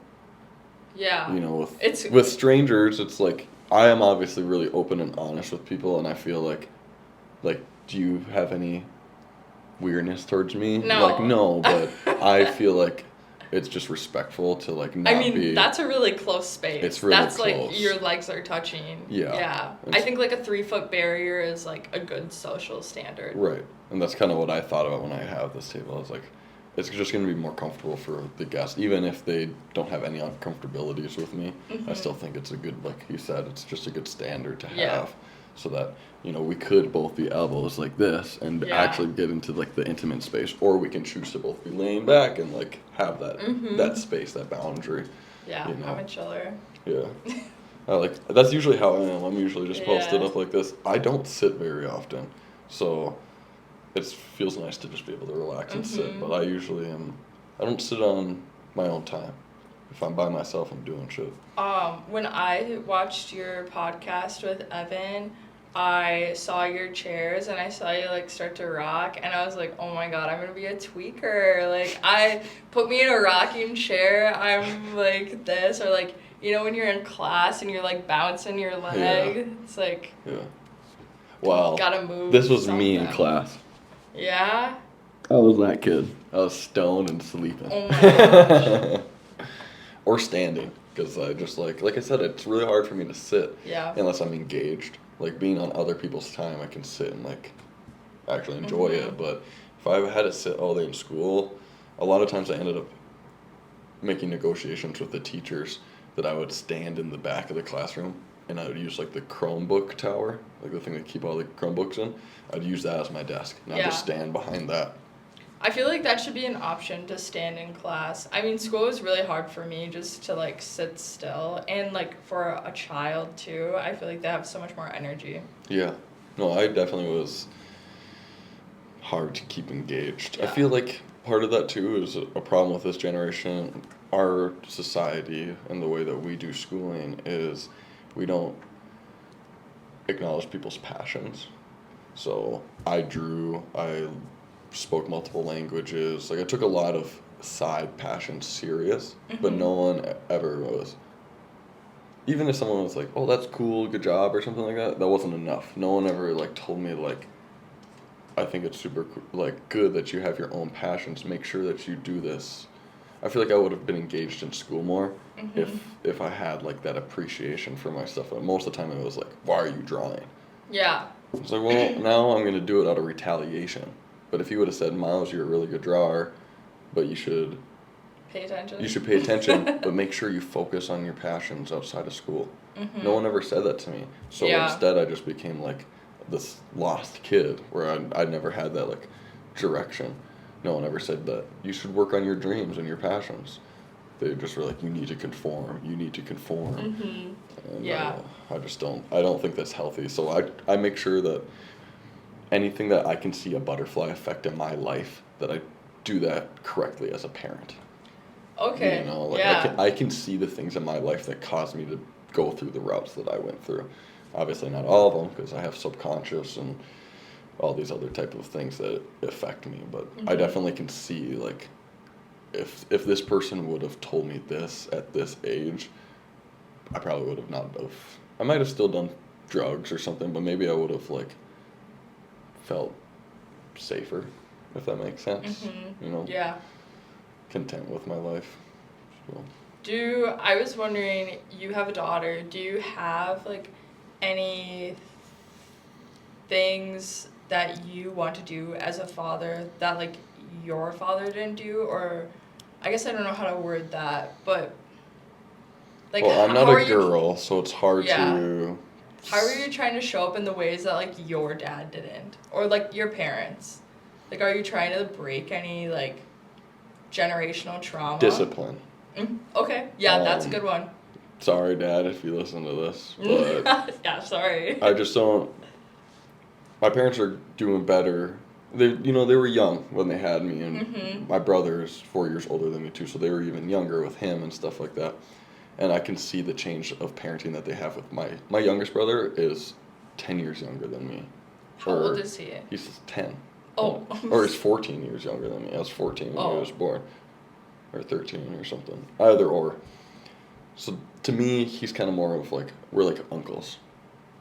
Yeah. You know, It's with strangers, it's like I am obviously really open and honest with people, and I feel like, do you have any weirdness towards me? No. Like, no, but I feel like it's just respectful to like not I mean, be. that's a really close space. It's really that's close. like your legs are touching. Yeah. Yeah. I It's- think like a 3-foot barrier is like a good social standard. Right, and that's kind of what I thought about when I have this table. I was like, it's just going to be more comfortable for the guest, even if they don't have any uncomfortabilities with me. I still think it's a good, like you said, it's just a good standard to have, Yeah. so that we could both be elbows like this and Yeah. actually get into like the intimate space, or we can choose to both be laying back and like have that space, that boundary. Yeah, You know. I'm a chiller. Yeah. That's usually how I am. I'm usually just posted Yeah. up like this. I don't sit very often, so it feels nice to just be able to relax and sit. But I usually am. I don't sit on my own time. If I'm by myself, I'm doing shit. When I watched your podcast with Evan, I saw your chairs and I saw you like start to rock, and I was like, oh my god, I'm gonna be a tweaker. Like, put me in a rocking chair, I'm like this, or like, when you're in class and you're like bouncing your leg, it's like, Yeah. Wow. gotta move. This was me in something. class. Yeah? I was that kid. I was stoned and sleeping. Oh my gosh. Or standing, because I just like I said, it's really hard for me to sit Yeah. unless I'm engaged. Like being on other people's time, I can sit and like actually enjoy it. But if I had to sit all day in school, a lot of times I ended up making negotiations with the teachers that I would stand in the back of the classroom and I would use like the Chromebook tower, like the thing that keep all the Chromebooks in. I'd use that as my desk, and I'd just Yeah. stand behind that. I feel like that should be an option to stand in class. I mean, school was really hard for me just to like sit still, and like for a child too, I feel like they have so much more energy. Yeah. No, I definitely was hard to keep engaged. I Yeah. feel like part of that too is a problem with this generation. Our society and the way that we do schooling is we don't acknowledge people's passions. So I drew, I spoke multiple languages. Like I took a lot of side passions serious, but no one ever was. Even if someone was like, "Oh, that's cool, good job," or something like that, that wasn't enough. No one ever like told me like, "I think it's super like good that you have your own passions. Make sure that you do this." I feel like I would have been engaged in school more if I had like that appreciation for my stuff. But most of the time it was like, "Why are you drawing?" Yeah. It's like, well, now I'm gonna do it out of retaliation. But if you would have said, "Miles, you're a really good drawer, but you should Pay attention. pay attention, but make sure you focus on your passions outside of school." No one ever said that to me. So Yeah. instead, I just became like this lost kid where I never had that like direction. No one ever said that you should work on your dreams and your passions. They just were like, you need to conform. You need to conform. And Yeah. I just don't. I don't think that's healthy. So I make sure that anything that I can see a butterfly effect in my life, that I do that correctly as a parent. Okay. You know, like yeah. I can see the things in my life that caused me to go through the routes that I went through. Obviously not all of them, because I have subconscious and all these other type of things that affect me. But I definitely can see like if this person would have told me this at this age, I probably would have not have. I might have still done drugs or something, but maybe I would have like felt safer, if that makes sense. You know, Yeah. content with my life. So. I was wondering, you have a daughter, do you have like any things that you want to do as a father that like your father didn't do? Or I guess I don't know how to word that, but like Well, I'm not how are a you- girl, so it's hard Yeah. to. How are you trying to show up in the ways that like your dad didn't, or like your parents? Like, are you trying to break any like generational trauma? Discipline. Okay, yeah, that's a good one. Sorry, Dad, if you listen to this, but Yeah, sorry. I just don't. My parents are doing better. They were young when they had me, and my brother is 4 years older than me too, so they were even younger with him and stuff like that. And I can see the change of parenting that they have with my youngest brother is 10 years younger than me. How old is he? He's 10. Oh. Or he's 14 years younger than me. I was 14 when Oh. he was born. Or 13 or something. Either or. So to me, he's kind of more of like, we're like uncles.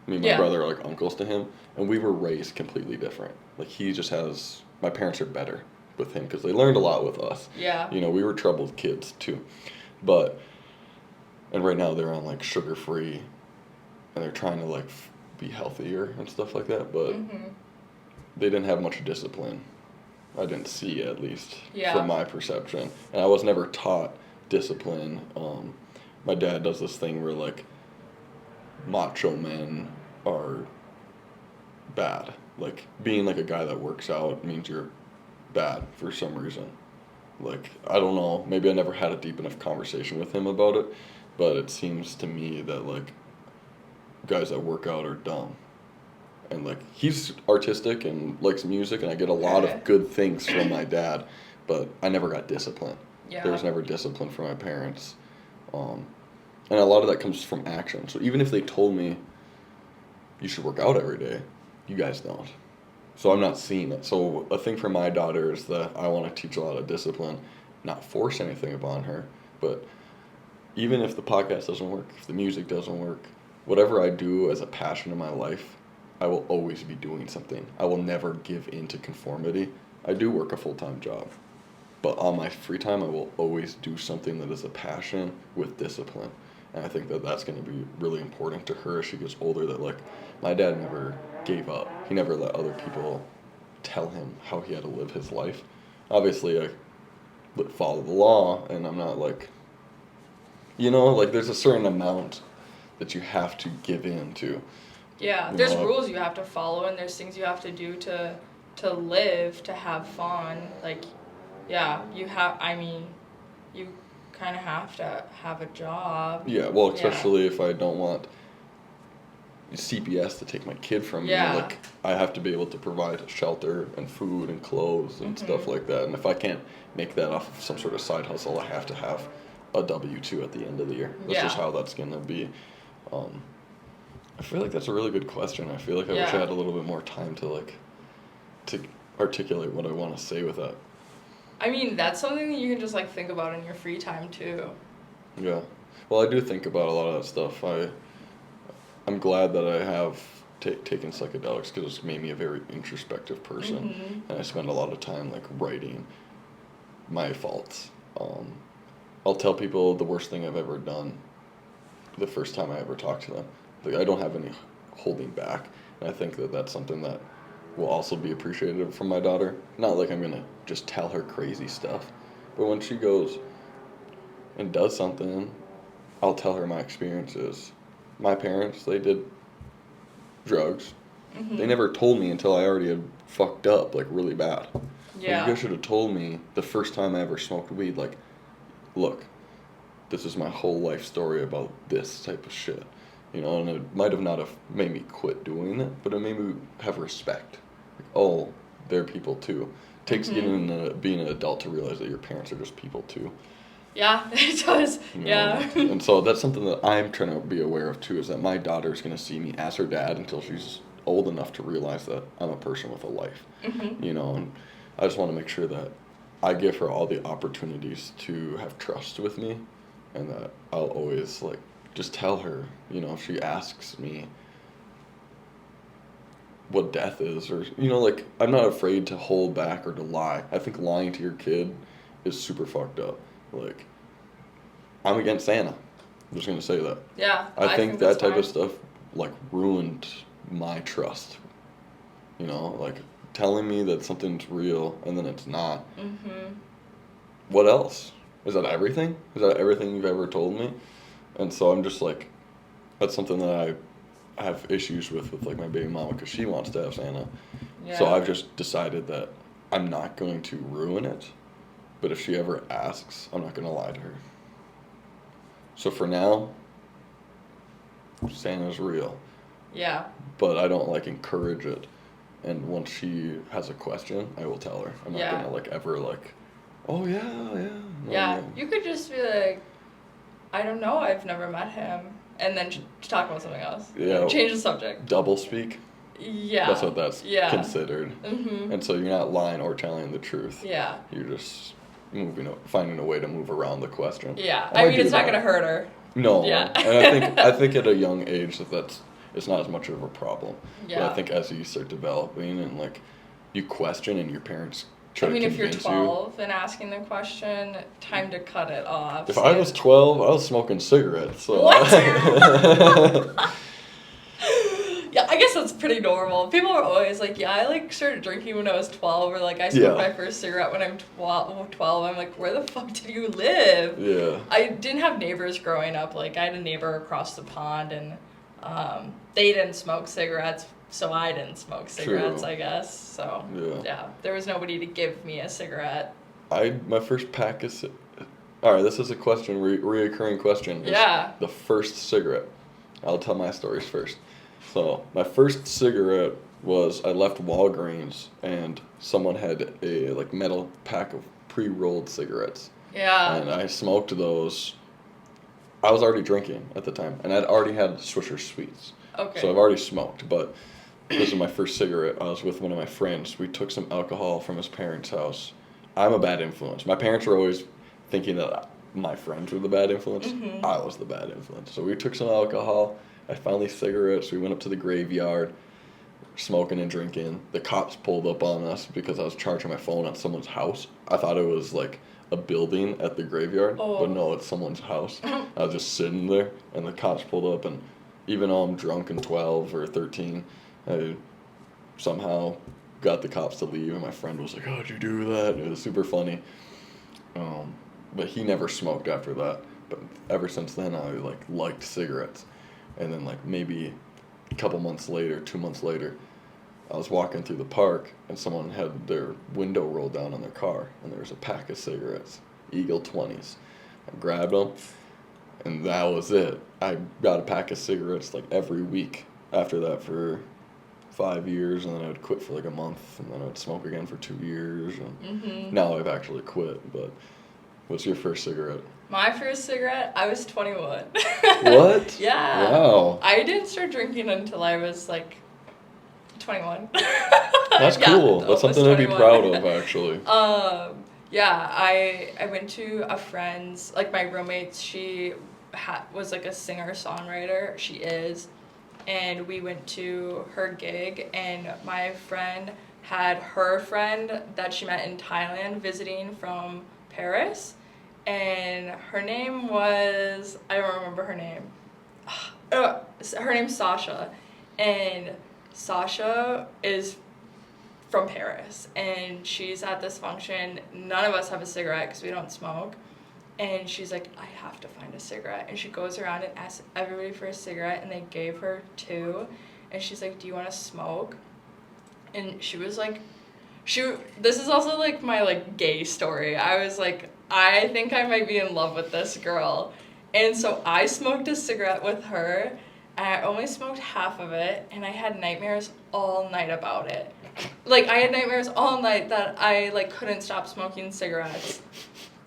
Me and my Yeah. brother are like uncles to him. And we were raised completely different. Like he just has, my parents are better with him because they learned a lot with us. Yeah. You know, we were troubled kids too. But, and right now they're on like sugar free and they're trying to like be healthier and stuff like that. But they didn't have much discipline. I didn't see, at least, Yeah. from my perception. And I was never taught discipline. My dad does this thing where, like, macho men are bad. Like, being, like, a guy that works out means you're bad for some reason. Like, I don't know. Maybe I never had a deep enough conversation with him about it. But it seems to me that, like, guys that work out are dumb. And like he's artistic and likes music, and I get a lot Okay. of good things from my dad, but I never got discipline. Yeah. There was never discipline from my parents, and a lot of that comes from action. So even if they told me you should work out every day, you guys don't. So I'm not seeing it. So a thing for my daughter is that I want to teach a lot of discipline, not force anything upon her, but even if the podcast doesn't work, if the music doesn't work, whatever I do as a passion in my life, I will always be doing something. I will never give in to conformity. I do work a full-time job, but on my free time, I will always do something that is a passion with discipline. And I think that that's going to be really important to her as she gets older, that like my dad never gave up. He never let other people tell him how he had to live his life. Obviously, I follow the law, and I'm not like, you know, like there's a certain amount that you have to give in to. Yeah, You there's know, rules you have to follow, and there's things you have to do to live, to have fun. Like, yeah, you have. I mean, you kind of have to have a job. Yeah, well, Yeah. especially if I don't want CPS to take my kid from Yeah. me. Like, I have to be able to provide shelter and food and clothes and stuff like that. And if I can't make that off of some sort of side hustle, I have to have a W-2 at the end of the year. That's just Yeah. how that's going to be. I feel like that's a really good question. I feel like I wish I Yeah. had a little bit more time to articulate what I want to say with that. I mean, that's something that you can just like think about in your free time too. Yeah. Well, I do think about a lot of that stuff. I'm glad that I have taken psychedelics because it's made me a very introspective person, and I spend a lot of time like writing my faults. I'll tell people the worst thing I've ever done the first time I ever talk to them. Like, I don't have any holding back, and I think that that's something that will also be appreciated from my daughter. Not like I'm gonna just tell her crazy stuff, but when she goes and does something, I'll tell her my experiences. My parents, they did drugs. They never told me until I already had fucked up, like, really bad. Like, Yeah. you guys should have told me the first time I ever smoked weed, like, look, this is my whole life story about this type of shit. You know, and it might have not have made me quit doing it, but it made me have respect. Like, oh, they're people too. It takes being an adult to realize that your parents are just people too. Yeah, it does. You know? Yeah. And so that's something that I'm trying to be aware of too, is that my daughter's going to see me as her dad until she's old enough to realize that I'm a person with a life. You know, and I just want to make sure that I give her all the opportunities to have trust with me, and that I'll always like just tell her, you know, if she asks me what death is, or, you know, like, I'm not afraid to hold back or to lie. I think lying to your kid is super fucked up. Like, I'm against Santa. I'm just gonna say that. Yeah. I think that that's type fine. of stuff like ruined my trust. You know, like telling me that something's real and then it's not. What else? Is that everything? Is that everything you've ever told me? And so I'm just like, that's something that I have issues with like my baby mama, because she wants to have Santa. So Yeah. I've just decided that I'm not going to ruin it, but if she ever asks, I'm not going to lie to her. So for now, Santa's real, Yeah. but I don't like encourage it. And once she has a question, I will tell her. I'm not Yeah. going to like ever like, oh yeah, yeah. No, Yeah. no. You could just be like, I don't know, I've never met him, and then talk about something else. Yeah. Change the subject. Double speak. Yeah. That's what that's Yeah. considered. Mhm. And so you're not lying or telling the truth. Yeah. You're just finding a way to move around the question. Yeah. And I mean, do it's not that. gonna hurt her. No. Yeah. And I think at a young age it's not as much of a problem. But Yeah. I think as you start developing and like you question and your parents try I mean, to if you're convince 12 and asking the question, time to cut it off. you. If I was 12, I was smoking cigarettes. So What? Yeah, I guess that's pretty normal. People are always like, yeah, I like started drinking when I was 12, or like I smoked Yeah. my first cigarette when I'm 12. I'm like, where the fuck did you live? Yeah. I didn't have neighbors growing up. Like, I had a neighbor across the pond, and they didn't smoke cigarettes, so I didn't smoke cigarettes, True. I guess. So, Yeah. there was nobody to give me a cigarette. My first pack is. All right, this is a question, reoccurring question. Is Yeah. The first cigarette. I'll tell my stories first. So my first cigarette was I left Walgreens and someone had a like metal pack of pre-rolled cigarettes, Yeah. and I smoked those. I was already drinking at the time, and I'd already had Swisher Sweets, Okay. so I've already smoked. But this is my first cigarette. I was with one of my friends. We took some alcohol from his parents' house. I'm a bad influence. My parents were always thinking that my friends were the bad influence. Mhm. I was the bad influence. So we took some alcohol. I found these cigarettes. We went up to the graveyard, smoking and drinking. The cops pulled up on us because I was charging my phone at someone's house. I thought it was like a building at the graveyard, Oh. but no, it's someone's house. I was just sitting there, and the cops pulled up, and even though I'm drunk and 12 or 13, I somehow got the cops to leave, and my friend was like, "How'd you do that?" It was super funny. But he never smoked after that. But ever since then, I like liked cigarettes. And then like maybe a couple months later, 2 months later, I was walking through the park and someone had their window rolled down on their car and there was a pack of cigarettes, Eagle 20s. I grabbed them, and that was it. I got a pack of cigarettes like every week after that for 5 years, and then I would quit for like a month, and then I would smoke again for 2 years. And Mhm. now I've actually quit. But what's your first cigarette? My first cigarette, I was 21. What? Yeah. Wow. I didn't start drinking until I was like 21. That's Yeah, cool. That's almost something to be 21. proud of, actually. Yeah, I went to a friend's, like my roommate, she was like a singer-songwriter, she is, and we went to her gig, and my friend had her friend that she met in Thailand visiting from Paris, and her name was, I don't remember her name. Her name's Sasha, and Sasha is from Paris, and she's at this function. None of us have a cigarette because we don't smoke, and she's like, I have to find a cigarette, and she goes around and asks everybody for a cigarette, and they gave her 2, and she's like, do you want to smoke? And she was like, this is also like my like gay story. I was like, I think I might be in love with this girl, and so I smoked a cigarette with her, and I only smoked half of it, and I had nightmares all night about it. Like, I had nightmares all night that I, like, couldn't stop smoking cigarettes.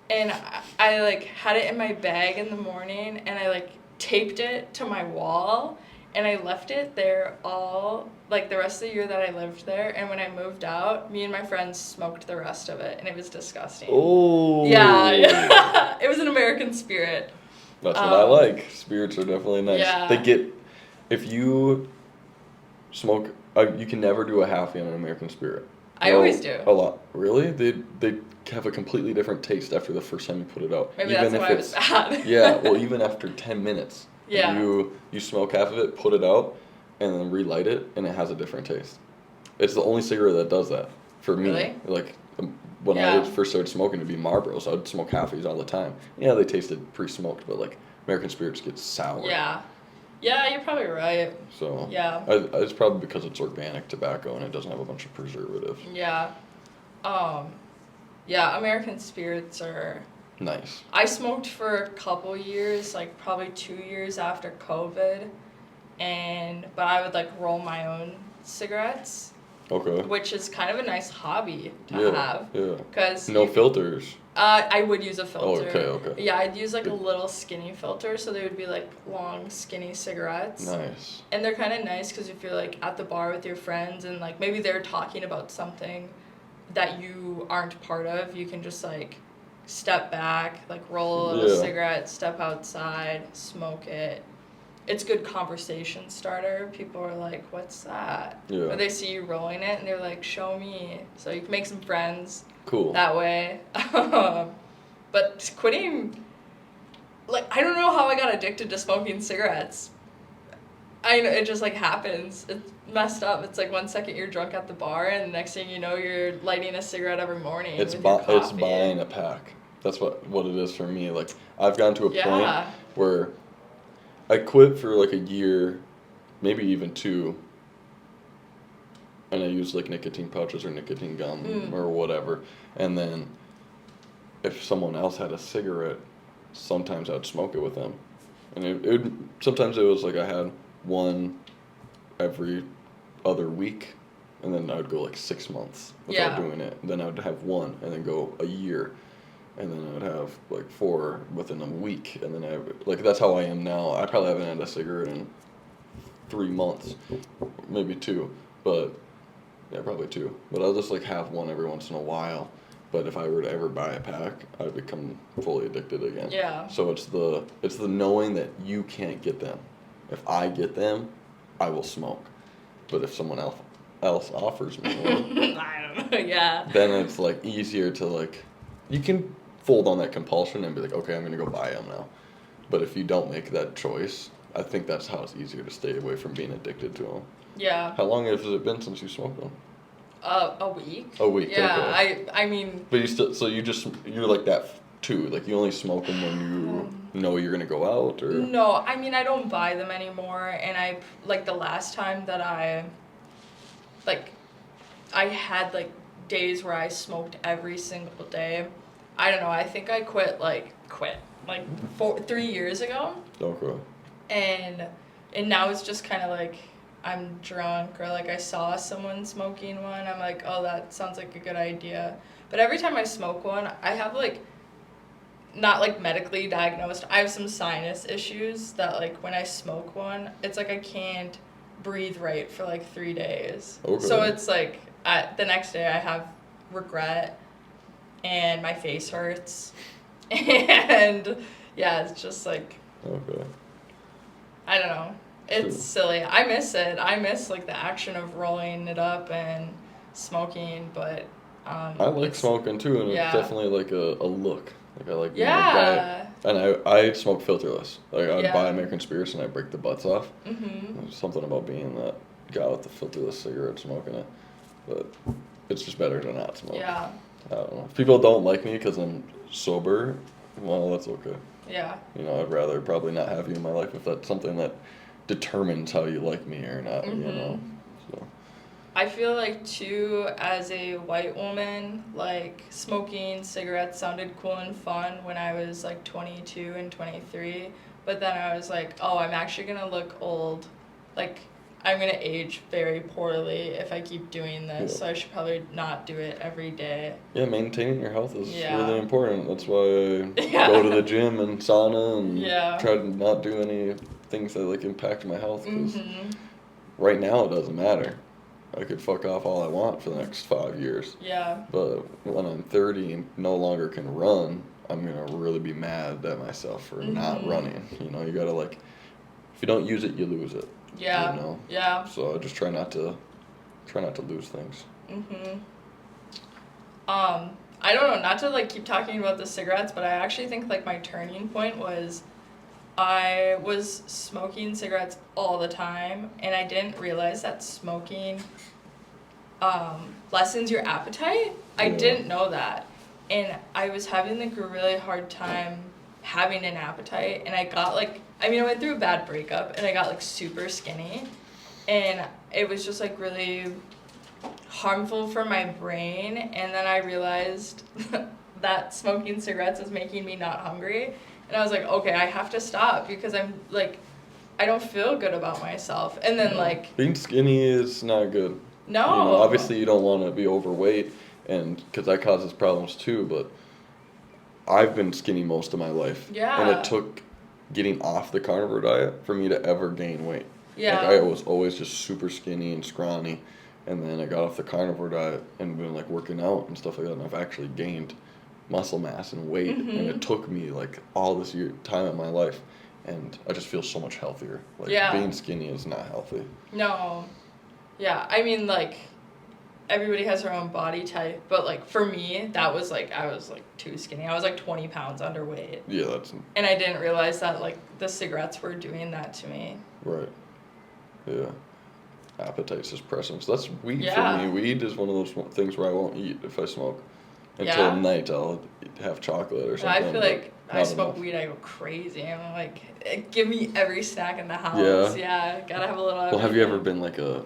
And I like, had it in my bag in the morning, and I, like, taped it to my wall, and I left it there all, like, the rest of the year that I lived there. And when I moved out, me and my friends smoked the rest of it, and it was disgusting. Oh. Yeah. It was an American Spirit. That's what I like. Spirits are definitely nice. Yeah. If you smoke, you can never do a halfie on an American Spirit. I always do. A lot. Really? They have a completely different taste after the first time you put it out. Maybe that's why it was bad. Yeah, well, even after 10 minutes. Yeah. You smoke half of it, put it out, and then relight it, and it has a different taste. It's the only cigarette that does that for me. Really? Like, when I first started smoking, it'd be Marlboros. I'd smoke halfies all the time. Yeah, they tasted pre-smoked, but like American Spirits get sour. Yeah. Yeah, you're probably right. So Yeah. it's probably because it's organic tobacco and it doesn't have a bunch of preservatives. Yeah. Yeah, American Spirits are... Nice. I smoked for a couple years, like probably 2 years after COVID, but I would like roll my own cigarettes, Okay. which is kind of a nice hobby to Yeah. have. Yeah. Because No filters. I would use a filter. Okay. Yeah, I'd use like a little skinny filter, so they would be like long, skinny cigarettes. Nice. And they're kind of nice because if you're like at the bar with your friends and like maybe they're talking about something that you aren't part of, you can just like step back, like roll a Yeah. cigarette, step outside, smoke it. It's good conversation starter. People are like, "What's that?" Yeah. Or they see you rolling it and they're like, "Show me." So you can make some friends Cool. that way. But quitting, like, I don't know how I got addicted to smoking cigarettes. I know it just like happens. It's messed up. It's like 1 second you're drunk at the bar, and the next thing you know you're lighting a cigarette every morning. It's with your it's coffee. buying a pack. That's what it is for me. Like I've gotten to a point Yeah. where I quit for like a year, maybe even 2, and I used like nicotine pouches or nicotine gum or whatever. And then if someone else had a cigarette, sometimes I'd smoke it with them. And sometimes it was like I had one every other week, and then I would go like 6 months without Yeah. doing it. And then I would have one, and then go a year, and then I would have like 4 within a week, and then that's how I am now. I probably haven't had a cigarette in 3 months, maybe 2, but yeah, probably 2. But I'll just like have one every once in a while. But if I were to ever buy a pack, I'd become fully addicted again. Yeah. So it's the knowing that you can't get them. If I get them, I will smoke. But if someone else offers me one, I don't know. Yeah. then it's like easier to like, you can fold on that compulsion and be like, okay, I'm gonna go buy them now. But if you don't make that choice, I think that's how it's easier to stay away from being addicted to them. Yeah. How long has it been since you smoked them? A week. A week. Yeah. Okay. I mean. But you're like that too. Like you only smoke them when you know you're gonna go out, or No, I mean I don't buy them anymore, and I like the last time that I had like days where I smoked every single day. I don't know. I think I quit like 3 years ago, okay. and now it's just kind of like I'm drunk or like I saw someone smoking one. I'm like, oh, that sounds like a good idea. But every time I smoke one, I have like not like medically diagnosed. I have some sinus issues that like when I smoke one, it's like I can't breathe right for like 3 days. Okay. So it's like the next day I have regret and my face hurts. And yeah, it's just like, Okay. I don't know. It's silly. I miss it. I miss like the action of rolling it up and smoking, but I like smoking too, and Yeah. it's definitely like a look. Like I like being Yeah. a guy. And I smoke filterless. Like I'd Yeah. buy American Spirits and I break the butts off. Mhm. There's something about being that guy with the filterless cigarette smoking it, but it's just better to not smoke. Yeah. I don't know. If people don't like me because I'm sober, well, that's okay. Yeah. You know, I'd rather probably not have you in my life if that's something that determines how you like me or not. You know. So. I feel like too, as a white woman, like smoking cigarettes sounded cool and fun when I was like 22 and 23, but then I was like, oh, I'm actually gonna look old, like I'm gonna age very poorly if I keep doing this, Yeah. so I should probably not do it every day. Yeah, maintaining your health is Yeah. really important. That's why I Yeah. go to the gym and sauna and Yeah. try to not do any things that like impact my health. 'Cause Mhm. right now it doesn't matter. I could fuck off all I want for the next 5 years. Yeah. But when I'm 30 and no longer can run, I'm gonna really be mad at myself for not running. You know, you gotta like, if you don't use it, you lose it. Yeah. You know. Yeah. So I just try not to lose things. I don't know, not to like keep talking about the cigarettes, but I actually think like my turning point was I was smoking cigarettes all the time, and I didn't realize that smoking lessens your appetite. I Yeah. didn't know that, and I was having like a really hard time having an appetite, and I got like, I mean, I went through a bad breakup, and I got like super skinny, and it was just like really harmful for my brain. And then I realized that smoking cigarettes is making me not hungry, and I was like, okay, I have to stop because I'm like, I don't feel good about myself. And then like, Being skinny is not good. no, You know, obviously you don't want to be overweight, and because that causes problems too. But I've been skinny most of my life. Yeah. And it took getting off the carnivore diet for me to ever gain weight. Yeah. Like I was always just super skinny and scrawny, and then I got off the carnivore diet and been like working out and stuff like that, and I've actually gained muscle mass and weight, and it took me like all this time in my life, and I just feel so much healthier. Like Yeah. being skinny is not healthy. No. Yeah, I mean, like, everybody has their own body type, but, like, for me, that was, like, I was, like, too skinny. I was, like, 20 pounds underweight. Yeah, that's And I didn't realize that, like, the cigarettes were doing that to me. right. Yeah. Appetite suppressants. That's weed Yeah. for me. Weed is one of those things where I won't eat if I smoke. Until Yeah. night, I'll have chocolate or And something. I feel but like I not smoke enough. weed, I go crazy. I'm like, give me every snack in the house. Yeah. Yeah, gotta have a little. Well, have you ever everything. been like a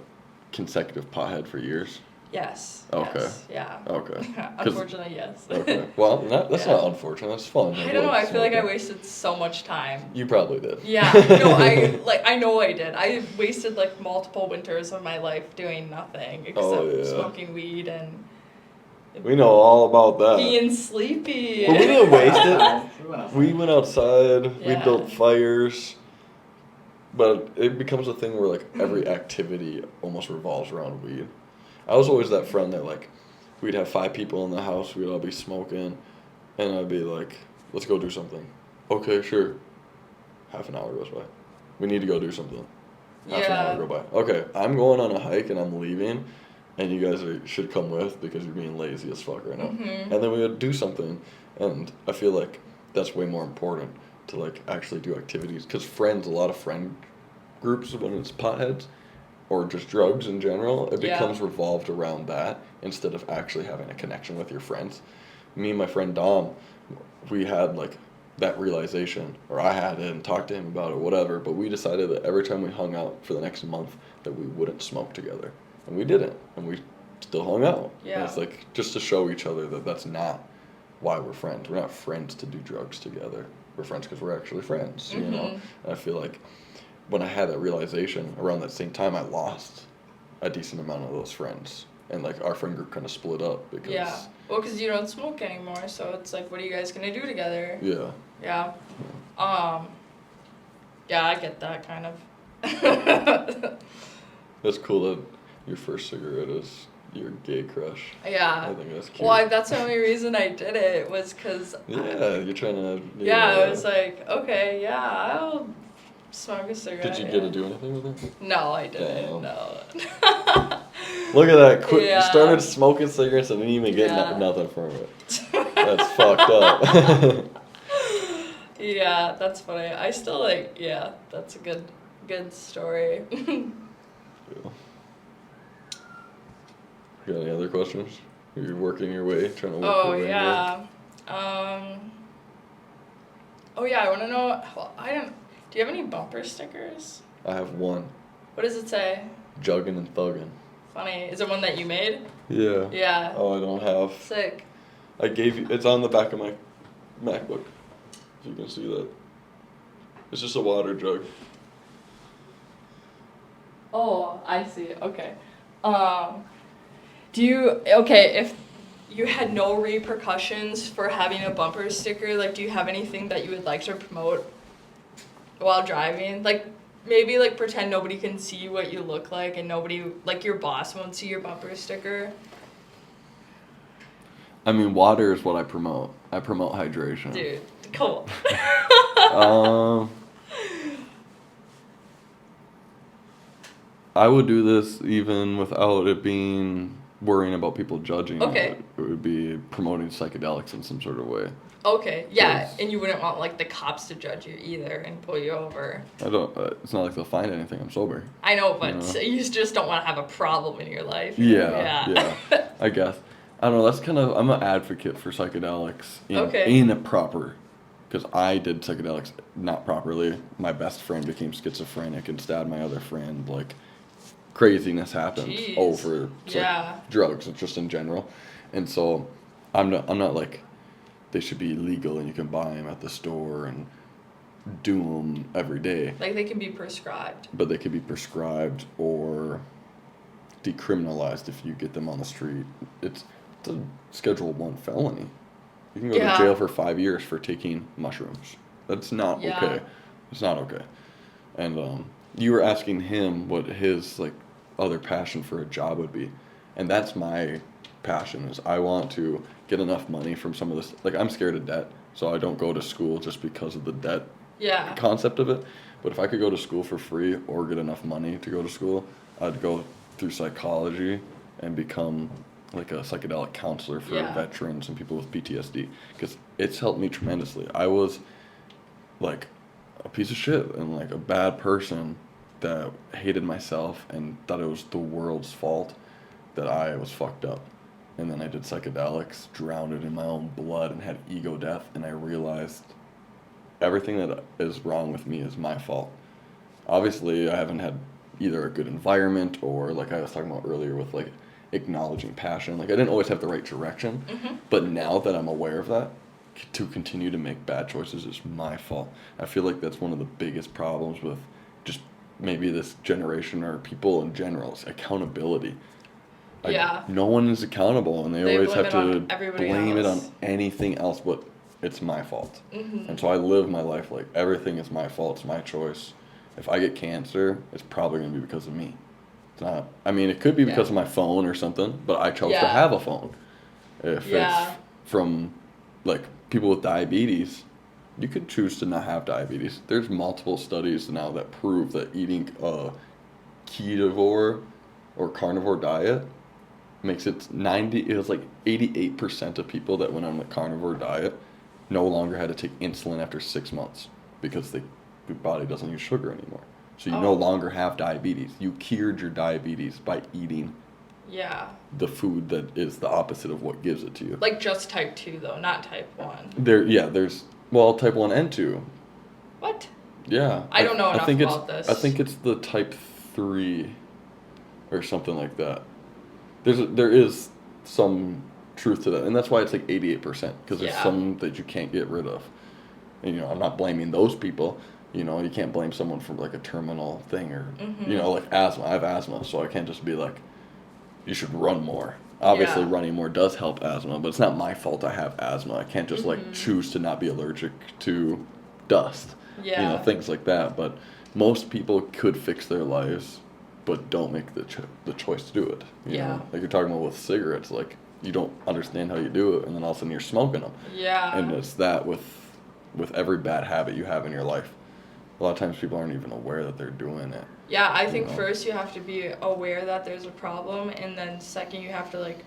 consecutive pothead for years? Yes. Okay. Yes, yeah. Okay. 'Cause- Unfortunately, yes. Okay. Well, that's Yeah. not unfortunate. That's fun. I don't know. I feel like I smoking. wasted so much time. You probably did. Yeah. No, I know I did. I wasted like multiple winters of my life doing nothing except Oh, yeah. smoking weed and We know all about that. being sleepy. But we didn't waste it. We went outside. We went outside. We Yeah. built fires. But it becomes a thing where like every activity almost revolves around weed. I was always that friend that like we'd have 5 people in the house, we'd all be smoking, and I'd be like, let's go do something. Okay, sure. Half an hour goes by. We need to go do something. Half an hour Yeah. go by. Okay, I'm going on a hike and I'm leaving, and you guys should come with because you're being lazy as fuck right now. Mhm. And then we would do something, and I feel like that's way more important to like actually do activities because friends, a lot of friend groups when it's potheads or just drugs in general, it Yeah. becomes revolved around that instead of actually having a connection with your friends. Me and my friend Dom, we had like that realization, or I had it and talked to him about it, whatever, but we decided that every time we hung out for the next month that we wouldn't smoke together. And we didn't, and we still hung out. And Yeah. it's like just to show each other that that's not why we're friends. We're not friends to do drugs together. We're friends because we're actually friends, you know? Mhm. And I feel like when I had that realization around that same time, I lost a decent amount of those friends. And like our friend group kind of split up because Yeah. Well, because you don't smoke anymore, so it's like, what are you guys gonna do together? yeah. Yeah. Yeah, I get that kind of. It's cool that your first cigarette is your gay crush. I Yeah. think that's cute. Well, that's the only reason I did it was because. Yeah, you're trying to. Yeah, I was like, okay, yeah, I'll smoke a cigarette. Did you yeah. get to do anything with it? No, I didn't. Damn. No. Look at that! Quit. Yeah. Started smoking cigarettes and didn't even get Yeah. nothing from it. That's fucked up. Yeah, that's funny. I still like. Yeah, that's a good story. Yeah. You got any other questions? You're working your way, trying to work Oh your way. yeah. Oh yeah, I want to know. Well, I don't. Do you have any bumper stickers? I have one. What does it say? Juggin' and thuggin'. Funny. Is it one that you made? Yeah. Yeah. Oh, I don't have. Sick. I gave you. It's on the back of my MacBook. If you can see that. It's just a water jug. Oh, I see. Okay. Do you if you had no repercussions for having a bumper sticker, like do you have anything that you would like to promote while driving? Like maybe like pretend nobody can see what you look like and nobody like your boss won't see your bumper sticker. I mean, water is what I promote. I promote hydration. Dude, come Um, I would do this even without it being worrying about people judging. Okay. It would be promoting psychedelics in some sort of way. Okay, yeah, Yes. and you wouldn't want like the cops to judge you either and pull you over. I don't. It's not like they'll find anything. I'm sober. I know, but Yeah. you just don't want to have a problem in your life. Yeah. I guess. I don't know. That's kind of. I'm an advocate for psychedelics in a proper. Because I did psychedelics not properly. My best friend became schizophrenic and stabbed my other friend. Like, craziness happened Jeez. over Yeah. drugs, just in general. And so, I'm not like, they should be legal and you can buy them at the store and do them every day. Like they can be prescribed. But they could be prescribed or decriminalized if you get them on the street. It's a Schedule 1 felony. You can go Yeah. to jail for 5 years for taking mushrooms. That's not Yeah. okay. It's not okay. And you were asking him what his like other passion for a job would be, and that's my passion. Is I want to get enough money from some of this. Like I'm scared of debt, so I don't go to school just because of the debt Yeah. concept of it. But if I could go to school for free or get enough money to go to school, I'd go through psychology and become like a psychedelic counselor for Yeah. veterans and people with PTSD because it's helped me tremendously. I was like a piece of shit and like a bad person that hated myself and thought it was the world's fault that I was fucked up. And then I did psychedelics, drowned it in my own blood, and had ego death. And I realized everything that is wrong with me is my fault. Obviously, I haven't had either a good environment or, like I was talking about earlier, with like acknowledging passion. Like I didn't always have the right direction. But now that I'm aware of that, to continue to make bad choices is my fault. I feel like that's one of the biggest problems with just maybe this generation or people in general is accountability. Like, Yeah. no one is accountable, and they They always blame have it on to everybody blame it on else. anything else but it's my fault. Mm-hmm. And so I live my life like everything is my fault, it's my choice. If I get cancer, it's probably going to be because of me. It's not, I mean, it could be because Yeah. of my phone or something, but I chose to Yeah. have a phone. If Yeah. it's from like people with diabetes, you could choose to not have diabetes. There's multiple studies now that prove that eating a ketovore or carnivore diet makes it it was like 88% of people that went on the carnivore diet no longer had to take insulin after 6 months because your body doesn't use sugar anymore. So you no Oh. longer have diabetes. You cured your diabetes by eating Yeah. the food that is the opposite of what gives it to you. Like just type 2 though, not type 1. There's well, type 1 and 2. What? Yeah. I don't know enough think about it's this. I think it's the type 3 or something like that. There is some truth to that, and that's why it's like 88% because there's Yeah. some that you can't get rid of. And I'm not blaming those people. You can't blame someone for like a terminal thing or like asthma. I have asthma, so I can't just be like, you should run more. Obviously, Yeah. running more does help asthma, but it's not my fault I have asthma. I can't just like choose to not be allergic to dust. Yeah. Things like that. But most people could fix their lives, but don't make the choice to do it. You Yeah. know? Like you're talking about with cigarettes, like you don't understand how you do it, and then all of a sudden you're smoking them. Yeah. And it's that with every bad habit you have in your life. A lot of times people aren't even aware that they're doing it. Yeah, I think know? first you have to be aware that there's a problem, and then second you have to like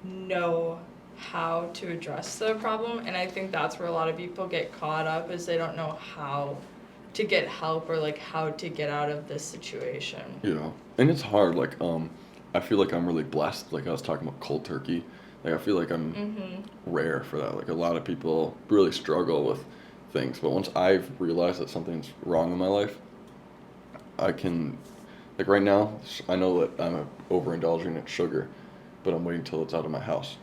know how to address the problem. And I think that's where a lot of people get caught up, is they don't know how to get help or like how to get out of this situation. And it's hard. Like I feel like I'm really blessed. Like I was talking about cold turkey. Like I feel like I'm rare for that. Like a lot of people really struggle with things, but once I've realized that something's wrong in my life, I can, like right now, I know that I'm overindulging in sugar, but I'm waiting till it's out of my house.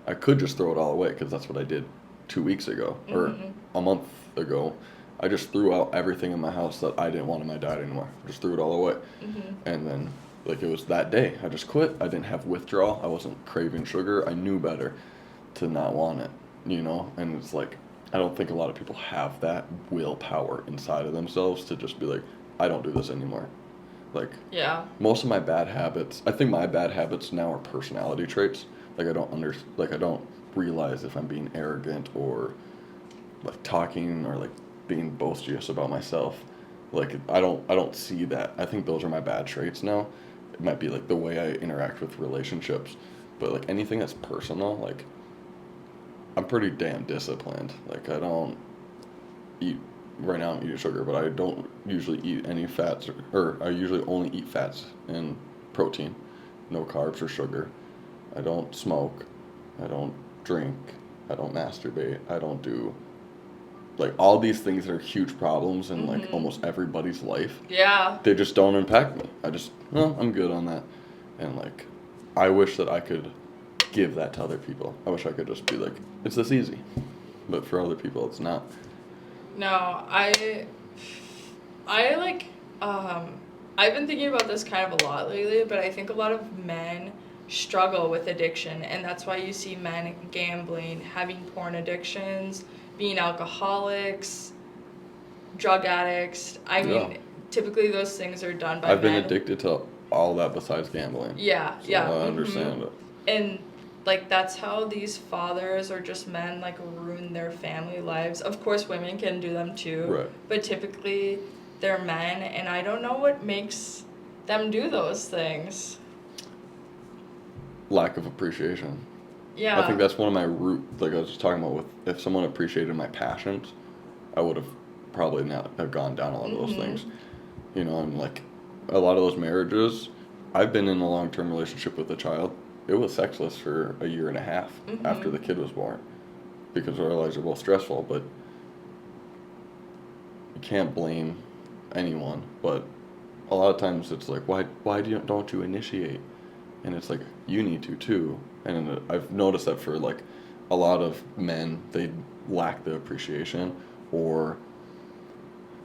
I could just throw it all away because that's what I did 2 weeks ago or a month ago. I just threw out everything in my house that I didn't want in my diet anymore. Just threw it all away. And then, like, it was that day. I just quit. I didn't have withdrawal. I wasn't craving sugar. I knew better to not want it, And it's like, I don't think a lot of people have that willpower inside of themselves to just be like, I don't do this anymore. Like, Yeah. most of my bad habits, I think my bad habits now are personality traits. Like, I don't realize if I'm being arrogant or, like, talking or, like, being boisterous about myself. Like, I don't see that. I think those are my bad traits now. It might be, like, the way I interact with relationships. But, like, anything that's personal, like, I'm pretty damn disciplined. Like, I don't eat, right now I'm eating sugar, but I don't usually eat any fats, or I usually only eat fats and protein, no carbs or sugar. I don't smoke, I don't drink, I don't masturbate, I don't do, like, all these things that are huge problems in, like, almost everybody's life. Yeah. They just don't impact me. I'm good on that. And, like, I wish that I could give that to other people. I wish I could just be like, it's this easy. But for other people, it's not. No, I like, I've been thinking about this kind of a lot lately, but I think a lot of men struggle with addiction, and that's why you see men gambling, having porn addictions, being alcoholics, drug addicts. I mean, Yeah. typically those things are done by I've been men. addicted to all that besides gambling. Yeah, So yeah. I understand it. And like that's how these fathers or just men like ruin their family lives. Of course, women can do them too. Right. But typically, they're men, and I don't know what makes them do those things. Lack of appreciation. Yeah. I think that's one of my root, like I was just talking about with, if someone appreciated my passions, I would have probably not have gone down a lot of those things. You know, and like a lot of those marriages, I've been in a long-term relationship with a child. It was sexless for a year and a half after the kid was born because our lives are both stressful, but you can't blame anyone. But a lot of times it's like, why don't you initiate? And it's like, you need to too. And I've noticed that for like a lot of men, they lack the appreciation, or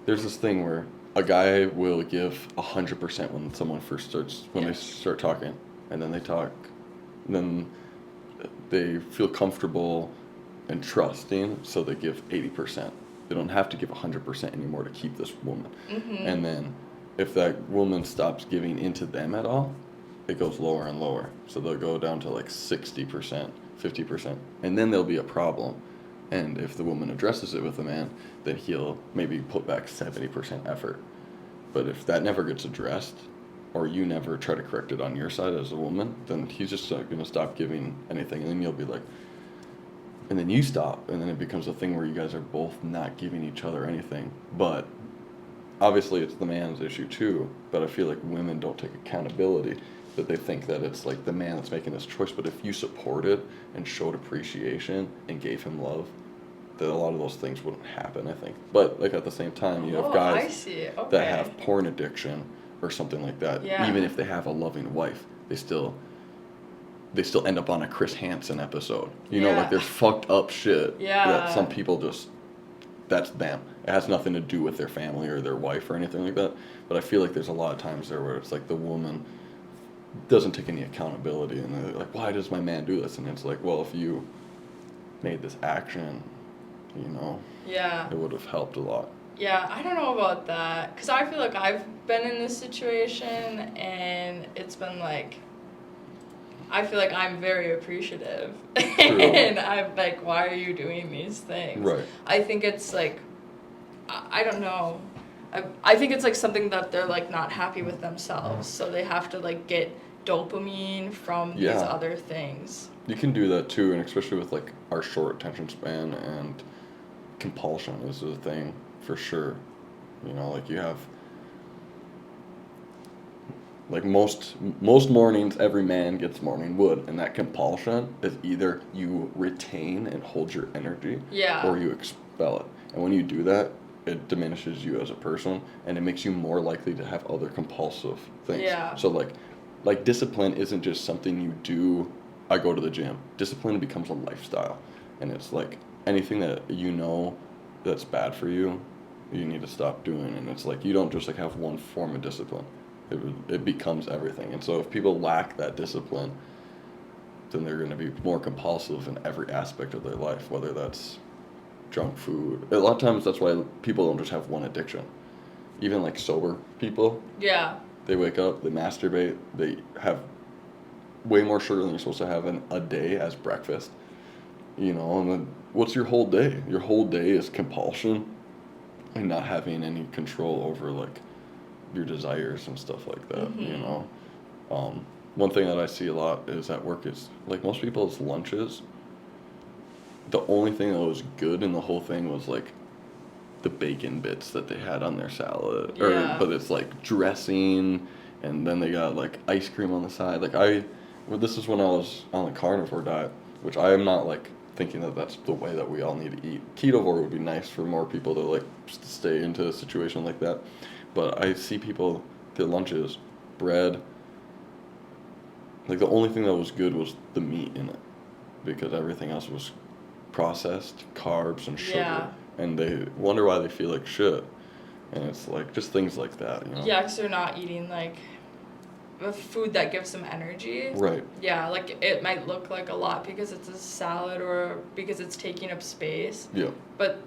there's this thing where a guy will give 100% when someone first starts, when they start talking, and then they talk, and then they feel comfortable and trusting, so they give 80%. They don't have to give 100% anymore to keep this woman. And then if that woman stops giving into them at all, it goes lower and lower. So they'll go down to like 60%, 50%, and then there'll be a problem. And if the woman addresses it with the man, then he'll maybe put back 70% effort. But if that never gets addressed, or you never try to correct it on your side as a woman, then he's just going to stop giving anything. And then you'll be like, and then you stop, and then it becomes a thing where you guys are both not giving each other anything. But obviously it's the man's issue too, but I feel like women don't take accountability, that they think that it's like the man that's making this choice. But if you supported and showed appreciation and gave him love, that a lot of those things wouldn't happen, I think. But like at the same time, you have I guys see. Okay. that have porn addiction or something like that. Yeah. Even if they have a loving wife, they still end up on a Chris Hansen episode. You know, like there's fucked up shit that some people just, that's them. It has nothing to do with their family or their wife or anything like that. But I feel like there's a lot of times there where it's like the woman doesn't take any accountability, and they're like, why does my man do this? And it's like, well, if you made this action, you know, it would have helped a lot. Yeah, I don't know about that, because I feel like I've been in this situation, and it's been like, I feel like I'm very appreciative. And I'm like, why are you doing these things? Right. I think it's like, I don't know. I think it's like something that they're like not happy with themselves, so they have to like get dopamine from these other things. You can do that too, and especially with like our short attention span, and compulsion is a thing for sure. You know, like you have like most mornings, every man gets morning wood, and that compulsion is either you retain and hold your energy, or you expel it. And when you do that, it diminishes you as a person, and it makes you more likely to have other compulsive things. So like discipline isn't just something you do. I go to the gym. Discipline becomes a lifestyle, and it's like anything that you know that's bad for you, you need to stop doing. And it's like you don't just like have one form of discipline. It becomes everything. And so if people lack that discipline, then they're going to be more compulsive in every aspect of their life, whether that's junk food. A lot of times that's why people don't just have one addiction. Even like sober people. Yeah. They wake up, they masturbate, they have way more sugar than you're supposed to have in a day as breakfast. You know, and then what's your whole day? Your whole day is compulsion and not having any control over like your desires and stuff like that, you know. One thing that I see a lot is at work is like most people's lunches, the only thing that was good in the whole thing was like the bacon bits that they had on their salad, but it's like dressing, and then they got like ice cream on the side. Like this is when I was on the carnivore diet, which I am not like thinking that that's the way that we all need to eat. Ketovore would be nice for more people to like stay into a situation like that. But I see people, their lunches, bread, like the only thing that was good was the meat in it, because everything else was processed, carbs and sugar, and they wonder why they feel like shit. And it's like just things like that, you know. Yeah, because they're not eating like a food that gives them energy. Right. Yeah, like it might look like a lot because it's a salad or because it's taking up space. Yeah. But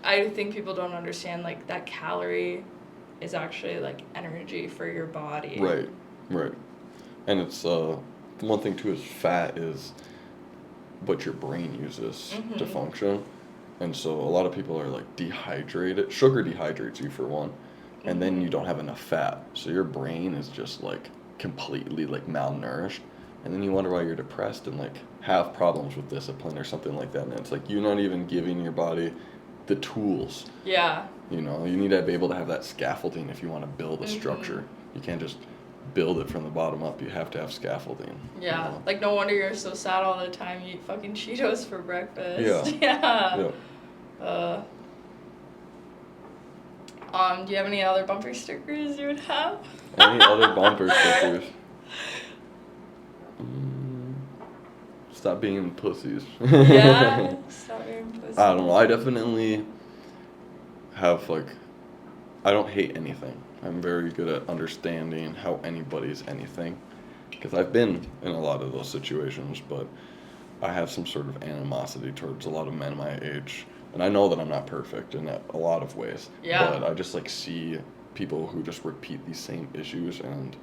I think people don't understand like that calorie is actually like energy for your body. Right. Right. And it's one thing too is fat is what your brain uses to function. And so a lot of people are like dehydrated. Sugar dehydrates you for one, and then you don't have enough fat. So your brain is just like completely like malnourished. And then you wonder why you're depressed and like have problems with discipline or something like that. And it's like you're not even giving your body the tools. Yeah. You know, you need to be able to have that scaffolding if you want to build a structure. You can't just build it from the bottom up. You have to have scaffolding. Yeah. You know? Like no wonder you're so sad all the time. You eat fucking Cheetos for breakfast. Yeah. Yeah. Do you have any other bumper stickers you would have? Any other bumper stickers? Stop being pussies. Yeah. Stop being pussy. I don't know. I definitely have like, I don't hate anything. I'm very good at understanding how anybody's anything, because I've been in a lot of those situations. But I have some sort of animosity towards a lot of men my age, and I know that I'm not perfect in a lot of ways. Yeah. But I just like see people who just repeat these same issues, and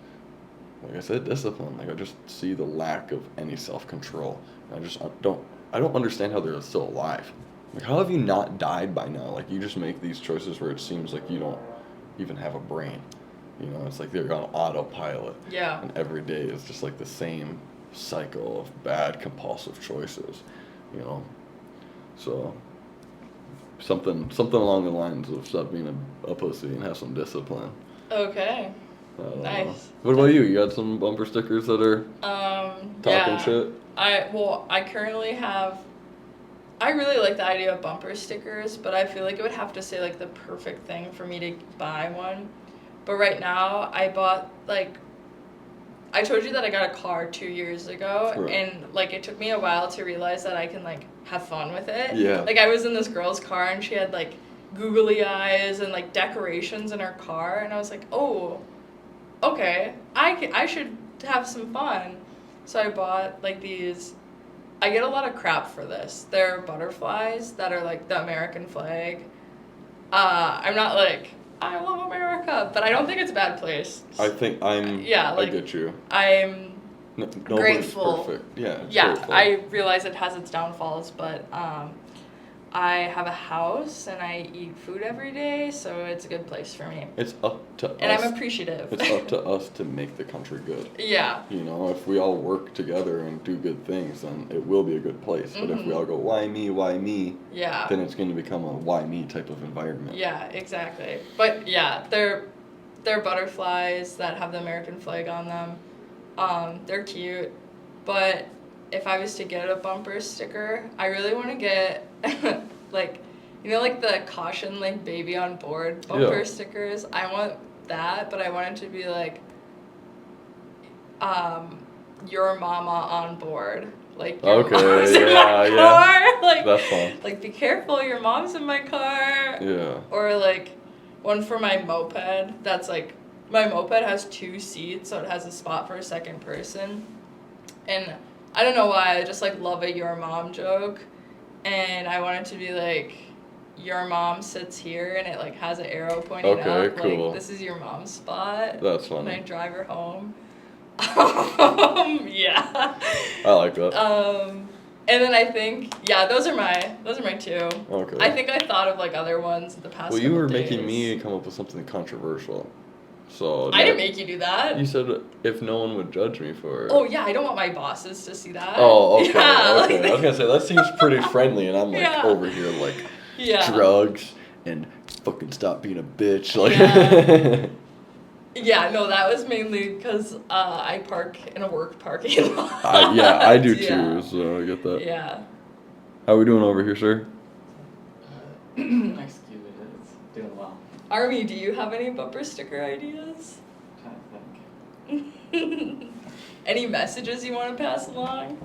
like I said, discipline. Like I just see the lack of any self-control. I don't understand how they're still alive. Like how have you not died by now? Like you just make these choices where it seems like you don't even have a brain. You know, it's like they're on autopilot. Yeah. And every day is just like the same cycle of bad compulsive choices. You know, so something along the lines of stop being a pussy and have some discipline. Okay. I don't Nice. know. What about you? You got some bumper stickers that are talking Yeah. shit? I currently have. I really like the idea of bumper stickers, but I feel like it would have to say like the perfect thing for me to buy one. But right now, I bought like. I told you that I got a car 2 years ago, Right. and like it took me a while to realize that I can like have fun with it. Yeah. Like I was in this girl's car and she had like googly eyes and like decorations in her car, and I was like, oh, okay, I should have some fun. So I bought like these. I get a lot of crap for this. They're butterflies that are like the American flag. I'm not like, I love America, but I don't think it's a bad place. I think Yeah, like, I get you. I'm Nobody's grateful. perfect. Yeah. It's Yeah, grateful. I realize it has its downfalls, but I have a house and I eat food every day, so it's a good place for me. It's up to And us. I'm appreciative. It's up to us to make the country good. Yeah. You know, if we all work together and do good things, then it will be a good place. But if we all go, why me, Yeah. then it's going to become a why me type of environment. Yeah, exactly. But yeah, they're butterflies that have the American flag on them. They're cute, but if I was to get a bumper sticker, I really want to get like, you know, like the caution like baby on board bumper Yeah. stickers. I want that, but I want it to be like your mama on board. Like your Okay, mom's in my yeah. car. Like That's fun. like be careful, your mom's in my car. Yeah. Or like one for my moped that's like my moped has 2 seats, so it has a spot for a second person. And I don't know why, I just like love a your mom joke. And I want it to be like your mom sits here and it like has an arrow pointing Okay, up. cool. Like this is your mom's spot. That's And I funny. drive her home. Yeah. I like that. And then I think those are my 2. Okay. I think I thought of like other ones in the past. Well, you couple were making days. me come up with something controversial. So I didn't make you do that. You said if no one would judge me for it. Oh yeah, I don't want my bosses to see that. Oh, okay. Yeah, okay. like- I was gonna say that seems pretty friendly, and I'm like Yeah. over here like Yeah. drugs and fucking stop being a bitch. Like. Yeah. Yeah, no, that was mainly because I park in a work parking lot. I do Yeah. too. So I get that. Yeah. How we doing over here, sir? Excuse me, it's doing well. Army, do you have any bumper sticker ideas? I'm trying to think. Any messages you want to pass along?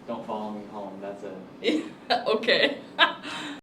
Don't follow me home, that's it. Okay.